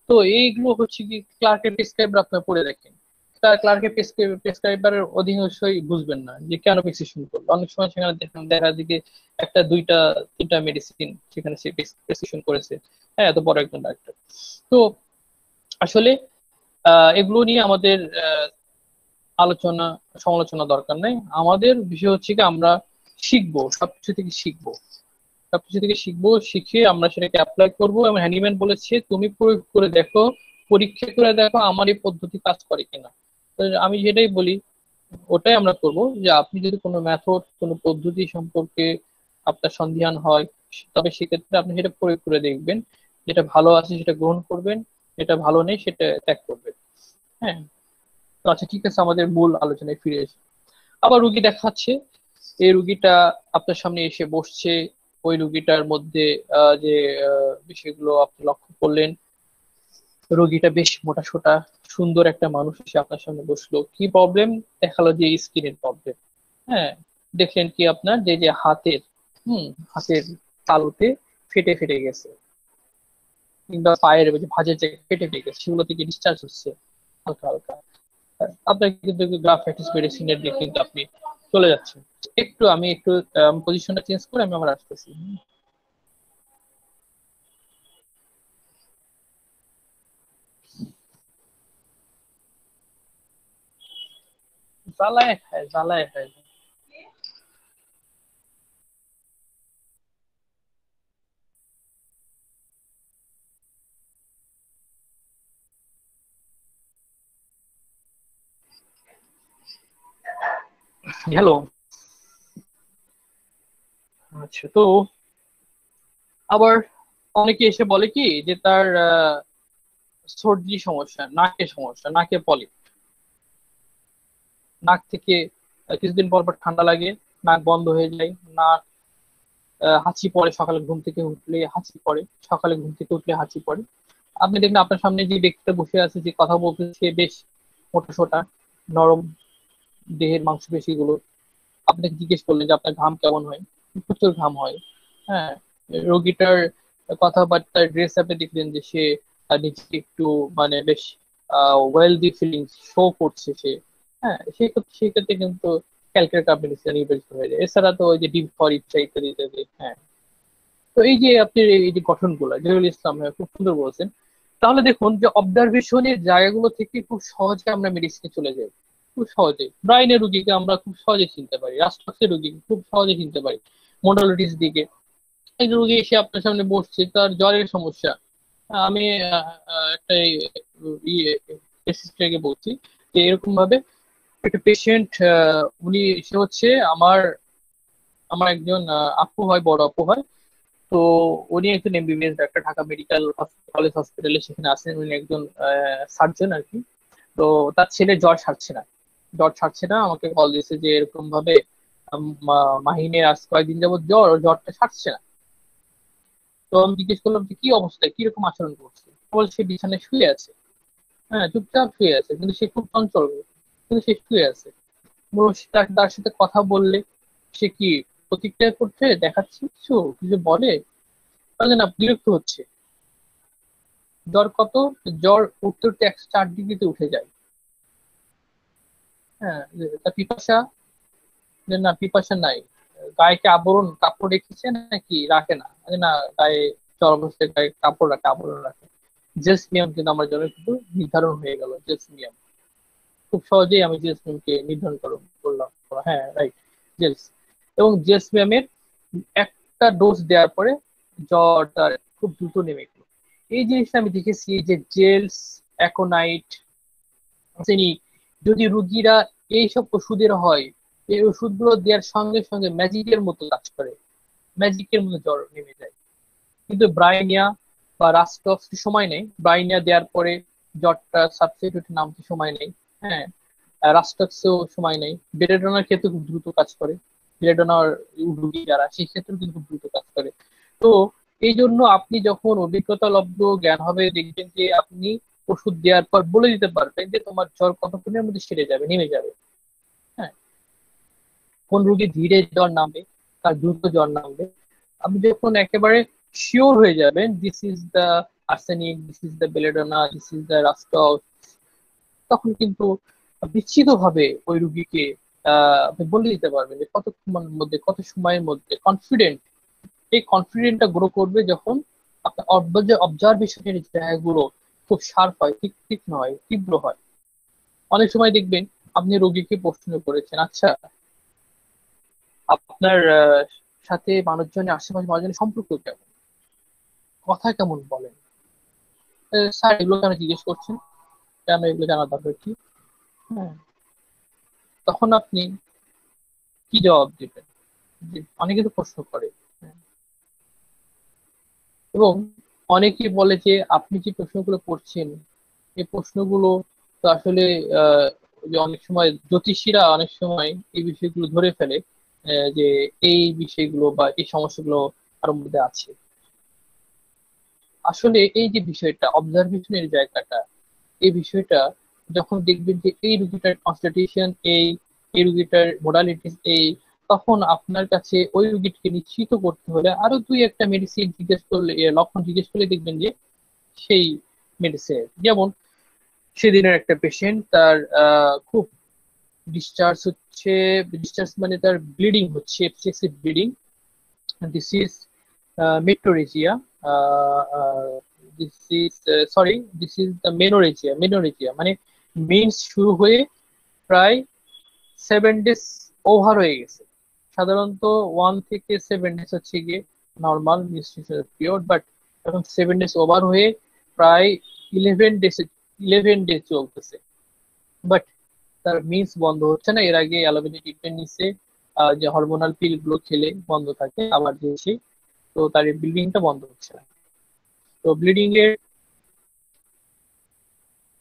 তো এইগুলো হচ্ছে কি, ক্লার্কের প্রেসক্রাইবার আপনার পড়ে দেখেন, তার ক্লার্কের প্রেসক্রাইবারের অধিকাংশই বুঝবেন না যে কেন প্রেসক্রিপশন করলো। অনেক সময় সেখানে দেখা দিকে একটা দুইটা তিনটা মেডিসিন সেখানে সে প্রেসক্রিপশন করেছে। হ্যাঁ, এত বড় একজন ডাক্তার। তো আসলে এগুলো নিয়ে আমাদের আলোচনা সমালোচনা দরকার নেই। আমাদের বিষয় হচ্ছে কি, আমরা শিখবো, সবকিছু থেকে শিখবো, সবকিছু থেকে শিখবো, শিখে আমরা সেটাকে অ্যাপ্লাই করবো। এবং হ্যানিম্যান বলেছে তুমি প্রয়োগ করে দেখো, পরীক্ষা করে দেখো আমার এই পদ্ধতি কাজ করে কিনা। তো আমি যেটাই বলি ওটাই আমরা করব, যে আপনি যদি কোনো মেথড, কোনো পদ্ধতি সম্পর্কে আপনার সন্দিহান হয়, তবে সেক্ষেত্রে আপনি সেটা প্রয়োগ করে দেখবেন, যেটা ভালো আছে সেটা গ্রহণ করবেন, যেটা ভালো নেই সেটা ত্যাগ করবেন। হ্যাঁ, তো আচ্ছা ঠিক আছে, আমাদের মূল আলোচনায় ফিরে এসে আবার রুগী দেখাচ্ছে। এই রুগীটা আপনার সামনে এসে বসছে, ওই রুগীটার মধ্যে যে বিষয়গুলো আপনি লক্ষ্য করলেন, রোগীটা বেশ মোটা সোটা সুন্দর একটা মানুষ এসে আপনার সামনে বসলো। কি প্রবলেম দেখালো? যে স্কিনের প্রবলেম। হ্যাঁ, দেখলেন কি আপনার যে যে হাতের হাতের তালুতে ফেটে ফেটে গেছে, কিংবা পায়ের যে ভাঁজের জায়গায় ফেটে ফেটে গেছে, সেগুলো থেকে ডিসচার্জ হচ্ছে হালকা হালকা। আপনার কিন্তু গ্রাফাইটিস মেডিসিনের দিকে কিন্তু আপনি চলে যাচ্ছেন। আমি একটু পজিশনটা চেঞ্জ করে আমি আবার আসতেছি। জ্বালায় খায়, জ্বালায় খায়। হ্যালো। আচ্ছা, তো আবার অনেকে এসে বলে কি যে তার সর্দি সমস্যা, নাকের সমস্যা, নাকে পলিপ, নাক থেকে কিছুদিন পর পর ঠান্ডা লাগে, নাক বন্ধ হয়ে যায়, নাক হাঁচি পড়ে, সকালে ঘুম থেকে উঠলে হাঁচি পড়ে, সকালে ঘুম থেকে উঠলে হাঁচি পড়ে। আপনি দেখবেন আপনার সামনে যে ব্যক্তিটা বসে আছে, যে কথা বলতে, সে বেশ মোটা সোটা, নরম দেহের মাংসপেশি গুলো। আপনাকে জিজ্ঞেস করলেন যে আপনার ঘাম কেমন হয়, প্রচুর ঘাম হয়। হ্যাঁ, রোগীটার কথাবার্তার ড্রেস আপনি দেখলেন যে সে নিজেকে একটু মানে বেশ ওয়েলদি ফিলিংস শো করছে সে। হ্যাঁ, সেক্ষেত্রে কিন্তু ক্যালকুলেট আপনি নির্বাচিত হয়ে যায়। এছাড়া তো ওই যে ডিপ ফর ইচ্ছা ইত্যাদি ইত্যাদি। হ্যাঁ, তো এই যে আপনি এই যে গঠনগুলো জহিরুল ইসলাম ভাই খুব সুন্দর বলছেন। তাহলে দেখুন যে অবজারভেশনের জায়গাগুলো থেকে খুব সহজে আমরা মেডিসিনে চলে যাই, খুব সহজে। ব্রাইনের রুগীকে আমরা খুব সহজে চিনতে পারি, রাষ্ট্রাক্ষের রুগীকে খুব সহজে চিনতে পারি, মোডালিটিস দিকে। এক রুগী এসে আপনার সামনে বসছে, তার জ্বরের সমস্যা। আমি একটা পেশেন্টকে বলছি যে এরকম ভাবে একটা পেশেন্ট, উনি সে হচ্ছে আমার আমার একজন আপু হয়, বড় আপু হয়। তো উনি একজন MBBS doctor, Dhaka medical college হসপিটালে সেখানে আছেন। উনি একজন সার্জন আর কি। তো তার ছেলে জ্বর সারছে না, জ্বর ছাড়ছে না, আমাকে কল দিয়েছে যে এরকম ভাবে মাহিনের আজ কয়েকদিন যাবত জ্বর, ওর জ্বরটা সারছে না। তো আমি জিজ্ঞেস করলাম যে কি অবস্থা, কিরকম আচরণ করছে। বলছে সে বিছানায় শুয়ে আছে। হ্যাঁ, চুপচাপ শুয়ে আছে, কিন্তু সে খুব চঞ্চল, কিন্তু সে শুয়ে আছে। তার সাথে কথা বললে সে কি প্রতিক্রিয়া করছে, দেখাচ্ছে কিছু কিছু বলে, তাহলে না বিরক্ত হচ্ছে। জ্বর কত? জ্বর উঠতে উঠতে 104 ডিগ্রিতে উঠে যায়। হ্যাঁ, তা পিপাসা, যে না পিপাসা নাই, গায়ে কি আবরণ কাপড় রেখেছে নাকি রাখে না, যে না গায়ে জ্বর অবস্থায় গায়ে কাপড় রাখে, আবরণ রাখে। জেসমিয়াম কিন্তু আমার জন্য কিন্তু নির্ধারণ হয়ে গেল। জেসমিয়াম খুব সহজেই আমি জেসমিয়ামকে নির্ধারণ করলাম। হ্যাঁ রাইট, জেলস। এবং জেসমিয়ামের একটা ডোজ দেওয়ার পরে জ্বরটা খুব দ্রুত নেমে গেল। এই জিনিসটা আমি দেখেছি যে জেলস, অ্যাকোনাইট, আর্সেনিক, যদি রুগীরা এইসব ওষুধের হয়, এই ওষুধগুলো দেওয়ার সঙ্গে সঙ্গে ম্যাজিকের মতো কাজ করে, ম্যাজিকের মতো জ্বর নেমে যায়। কিন্তু ব্রাইনিয়া বা রাস্টক্স সময় নেই, ব্রাইনিয়া দেওয়ার পরে জ্বরটা সাবস্টিটিউট নামতে সময় নেই। হ্যাঁ, রাস্টক্সেও সময় নেই। বেলেডোনার ক্ষেত্রে খুব দ্রুত কাজ করে, বেলেডোনার রুগী যারা সেই ক্ষেত্রে কিন্তু খুব দ্রুত কাজ করে। তো এই জন্য আপনি যখন অভিজ্ঞতা লব্ধ জ্ঞান হবে, দেখবেন যে আপনি ওষুধ দেওয়ার পর বলে দিতে পারবেন যে তোমার জ্বর কতক্ষণের মধ্যে সেরে যাবে, নেমে যাবে। হ্যাঁ, কোন রোগী ধীরে জ্বর নামবে, তার দ্রুত জ্বর নামবে। আপনি যখন একেবারে শিওর হয়ে যাবেন this is the arsenic, this is the belladonna, this is the rhus tox, তখন কিন্তু নিশ্চিত ভাবে ওই রুগীকে আপনি বলে দিতে পারবেন যে কতক্ষণের মধ্যে, কত সময়ের মধ্যে। কনফিডেন্ট, এই কনফিডেন্টটা গ্রো করবে যখন আপনার অবজারভেশনের জায়গাগুলো খুব শার্প হয়, ঠিক ঠিক নয়, তীব্র হয়। অনেক সময় দেখবেন আপনি রোগীকে প্রশ্ন করেছেন, আচ্ছা আপনার সাথে মানুষজনের, আশেপাশে মানুষজনের সম্পর্ক কেমন, কথা কেমন বলেন? স্যার এগুলো কেন জিজ্ঞেস করছেন, কেন এগুলো জানার দরকার কি? হ্যাঁ, তখন আপনি কি জবাব দিবেন? অনেকে তো প্রশ্ন করে। হ্যাঁ, এবং অনেকেই বলে যে আপনি যে প্রশ্নগুলো করছেন, এই প্রশ্নগুলো তো আসলে আহ, যে অনেক সময় জ্যোতিষীরা অনেক সময় এই বিষয়গুলো ধরে ফেলে, যে এই বিষয়গুলো বা এই সমস্যাগুলো কারোর মধ্যে আছে। আসলে এই যে বিষয়টা, অবজারভেশনের জায়গাটা, এই বিষয়টা যখন দেখবেন যে এই রুগীটার কনস্টিটিউশন এই, এই রুগীটার মোডালিটিস এই, তখন আপনার কাছে ওই রুগীটিকে নিশ্চিত করতে হলে আরো দুই একটা মেডিসিন জিজ্ঞেস করলে, লক্ষণ জিজ্ঞেস করলে দেখবেন যে সেই মেডিসিন, যেমন সেদিনের একটা পেশেন্ট, তার খুব ডিসচার্জ হচ্ছে, ডিসচার্জ মানে তার ব্লিডিং হচ্ছে, excessive bleeding. This is metrorrhagia, this is sorry, this is the menorrhagia. Menorrhagia মানে মেন্স শুরু হয়ে প্রায় 7 ডেজ ওভার হয়ে গেছে। সাধারণত 1 থেকে 7 ডেজ হচ্ছে গিয়ে নর্মাল মেনস্ট্রুয়েশন পিরিয়ড, বাট এখন 7 ডেজ ওভার হয়ে প্রায় 11 ডেজ চলতেছে। বাট তার মিন্স বন্ধ হচ্ছে না। এর আগে অ্যালোপ্যাথি ট্রিটমেন্ট নিচ্ছে, যে হরমোনাল পিল গুলো খেলে বন্ধ থাকে, আবার দিয়েছি, তো তার ব্লিডিংটা বন্ধ হচ্ছে না। তো ব্লিডিং এর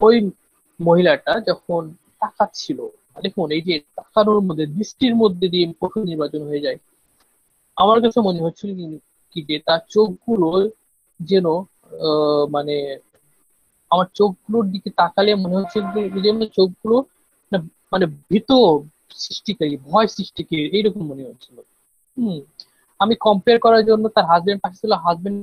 ওই মহিলাটা যখন তাকাচ্ছিল, দেখুন এই যে তাকানোর মধ্যে, দৃষ্টির মধ্যে দিয়ে পশু নির্বাচন হয়ে যায়। আমার কাছে মনে হচ্ছিল কি যে তার চোখগুলো যেন মানে আমার চোখগুলোর দিকে তাকালে মনে হচ্ছে যেন চোখগুলো না, মানে ভীত সৃষ্টিকারী, ভয় সৃষ্টিকারী এইরকম মনে হচ্ছিল। হম, আমি কম্পেয়ার করার জন্য তার হাজবেন্ড পাশে ছিল, হাজবেন্ড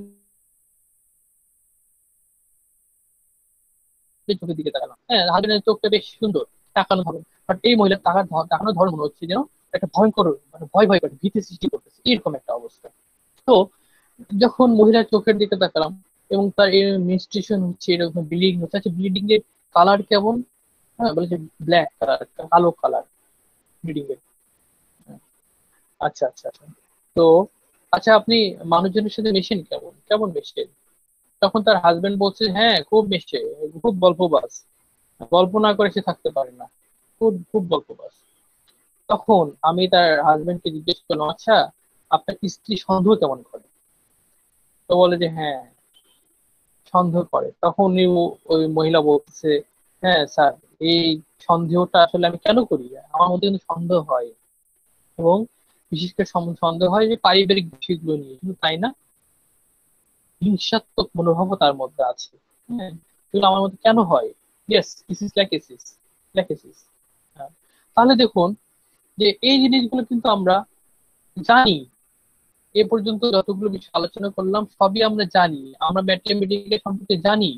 চোখের দিকে তাকালাম। হ্যাঁ, হাজবেন্ডের চোখটা বেশ সুন্দর, তাকানো ধরো, বাট এই মহিলার তাকানোর ধরন মনে হচ্ছে যেন একটা ভয়ঙ্কর, মানে ভয় ভয় করে ভীতি সৃষ্টি করতেছে, এরকম একটা অবস্থা। তো যখন মহিলার চোখের দিকে তাকালাম এবং তার মেনস্ট্রুয়েশন হচ্ছে, এরকম ব্লিডিং হচ্ছে, আচ্ছা ব্লিডিং এর কালার কেমন? হ্যাঁ, বলেছে ব্ল্যাক কালার, কালো কালার ব্লিডিং এর। আচ্ছা আচ্ছা আচ্ছা। তো আচ্ছা আপনি মানুষজনের সাথে মেশেন কেমন, কেমন মেশেন? তখন তার হাজবেন্ড বলছে হ্যাঁ খুব মেশে, খুব গল্পবাজ, গল্প না করে সে থাকতে পারে না, খুব খুব গল্পবাজ। তখন আমি তার হাজবেন্ডকে জিজ্ঞেস করলাম, আচ্ছা আপনার স্ত্রী সন্দেহ কেমন করে? তো বলে যে হ্যাঁ সন্দেহ করে। তখন ওই মহিলা বলতেছে, হ্যাঁ স্যার, এই সন্দেহটা আসলে আমি কেন করি, আমার মধ্যে কিন্তু সন্দেহ হয়, এবং বিশেষ করে সন্দেহ হয় যে পারিবারিক বিষয়গুলো নিয়ে, কিন্তু তাই না, হিংসাত্মক মনোভাবও তার মধ্যে আছে। হ্যাঁ, এগুলো আমার মধ্যে কেন হয়? Yes, this is Lachesis, Lachesis. তাহলে দেখুন যে এই জিনিসগুলো কিন্তু আমরা জানি, এ পর্যন্ত যতগুলো বিষয় আলোচনা করলাম সবই আমরা জানি। আমরা ম্যাথমেটিক্যাল সম্পর্কে জানি,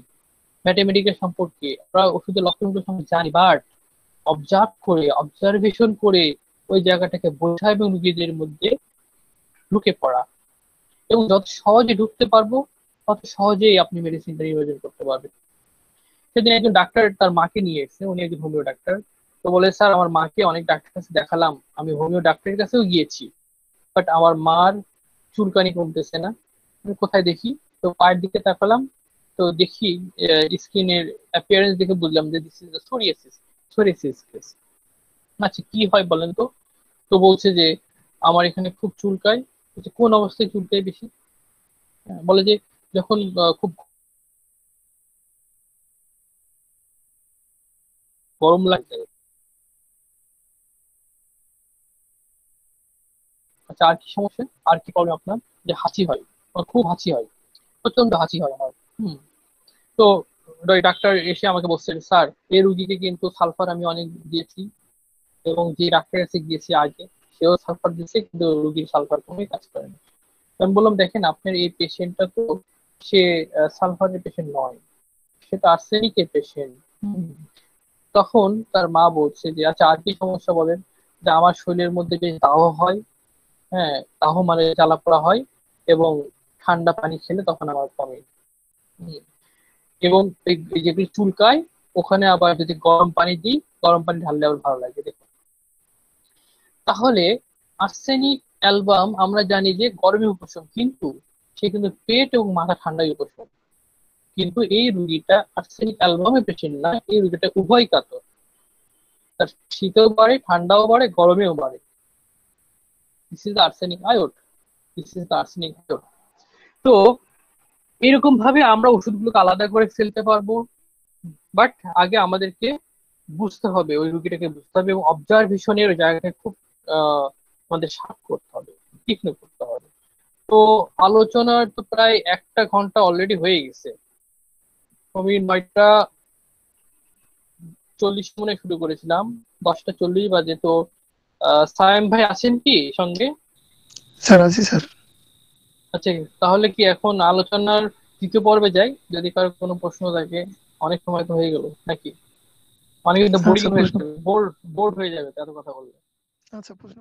ম্যাথমেটিক্যাল সম্পর্কে আমরা ওষুধের লক্ষণগুলো সম্পর্কে জানি, বাট অবজারভেশন করে ওই জায়গাটাকে বোঝা এবং রোগীদের মধ্যে ঢুকে পড়া, এবং যত সহজে ঢুকতে পারবো তত সহজেই আপনি মেডিসিনটা নির্বাচন করতে পারবেন। সেদিন একজন ডাক্তার তার মাকে নিয়ে এসেছে, উনি একজন হোমিও ডাক্তার। তো বলে, স্যার আমার মাকে অনেক ডাক্তার কাছে দেখালাম, আমি হোমিও ডাক্তারের কাছেও গিয়েছি, বাট আমার মার চুলকানি কমতেছে না। আমি কোথায় দেখি, তো পায়ের দিকে তাকালাম, তো দেখি স্কিনের অ্যাপিয়ারেন্স দেখে বুঝলাম যে this is psoriasis. Psoriasis case. আচ্ছা কি হয় বলেন তো? তো বলছে যে আমার এখানে খুব চুলকায়। বলছে, কোন অবস্থায় চুলকায় বেশি? বলে যে যখন খুব গরম লাগে। আচ্ছা আর কি সমস্যা, আর কি প্রবলেম আপনার? যে হাঁচি হয়, আমার খুব হাঁচি হয়, প্রচন্ড হাঁচি হয় আমার। হুম। তো ওই ডাক্তার এসে আমাকে বলছেন, স্যার এই রুগীকে কিন্তু সালফার আমি অনেক দিয়েছি, এবং যে ডাক্তার কাছে গিয়েছি আগে সেও সালফার দিয়েছে, কিন্তু রুগীর সালফার কোনো কাজ করে না। আমি বললাম, দেখেন আপনার এই পেশেন্টটা তো সে সালফারের পেশেন্ট নয়, সে তো আর্সেনিকের পেশেন্ট। তখন তার মা বলছে যে আচ্ছা আর কি সমস্যা বলেন? যে আমার শরীরের মধ্যে বেশ দাহ হয়, হ্যাঁ দাহ মানে জ্বালা পোড়া হয়, এবং ঠান্ডা পানি খেলে তখন আমার কমে। হুম। এবং এই যেগুলো চুলকায় ওখানে আবার যদি গরম পানি দিই, গরম পানি ঢাললে আবার ভালো লাগে। দেখুন, তাহলে আর্সেনিক অ্যালবাম আমরা জানি যে গরমে উপশম, কিন্তু সে কিন্তু পেট এবং মাথা ঠান্ডায় উপশম। কিন্তু এই রুগীটা আর্সেনিক অ্যালবামে পেশেন্ট না, এই রুগীটা উভয় কাতর, তার শীতেও বাড়ে, ঠান্ডাও বাড়ে, গরমেও বাড়ে। This is arsenic iod, this is arsenic iod. তো এরকম ভাবে আমরা ওষুধগুলোকে আলাদা করে ফেলতে পারবো, বাট আগে আমাদেরকে বুঝতে হবে, ওই রুগীটাকে বুঝতে হবে, এবং অবজারভেশনের ওই জায়গাটা খুব আমাদের শার্প করতে হবে, তীক্ষ্ণ করতে হবে। তো আলোচনার তো প্রায় 1 ঘন্টা অলরেডি হয়ে গেছে। আমি 9টা 40 মনে শুরু করেছিলাম, 10টা 40 বাজে। তো সায়েম ভাই আছেন কি সঙ্গে? স্যার আছি স্যার। আচ্ছা, তাহলে কি এখন আলোচনার দ্বিতীয় পর্বে যাই, যদি কারো কোনো প্রশ্ন থাকে? অনেক সময় তো হয়ে গেল নাকি? অনেকে কিন্তু বোরিং আচ্ছা হয়ে প্রশ্ন যাবে, বোর্ড হয়ে যাবে এত কথা বললে। আচ্ছা প্রশ্ন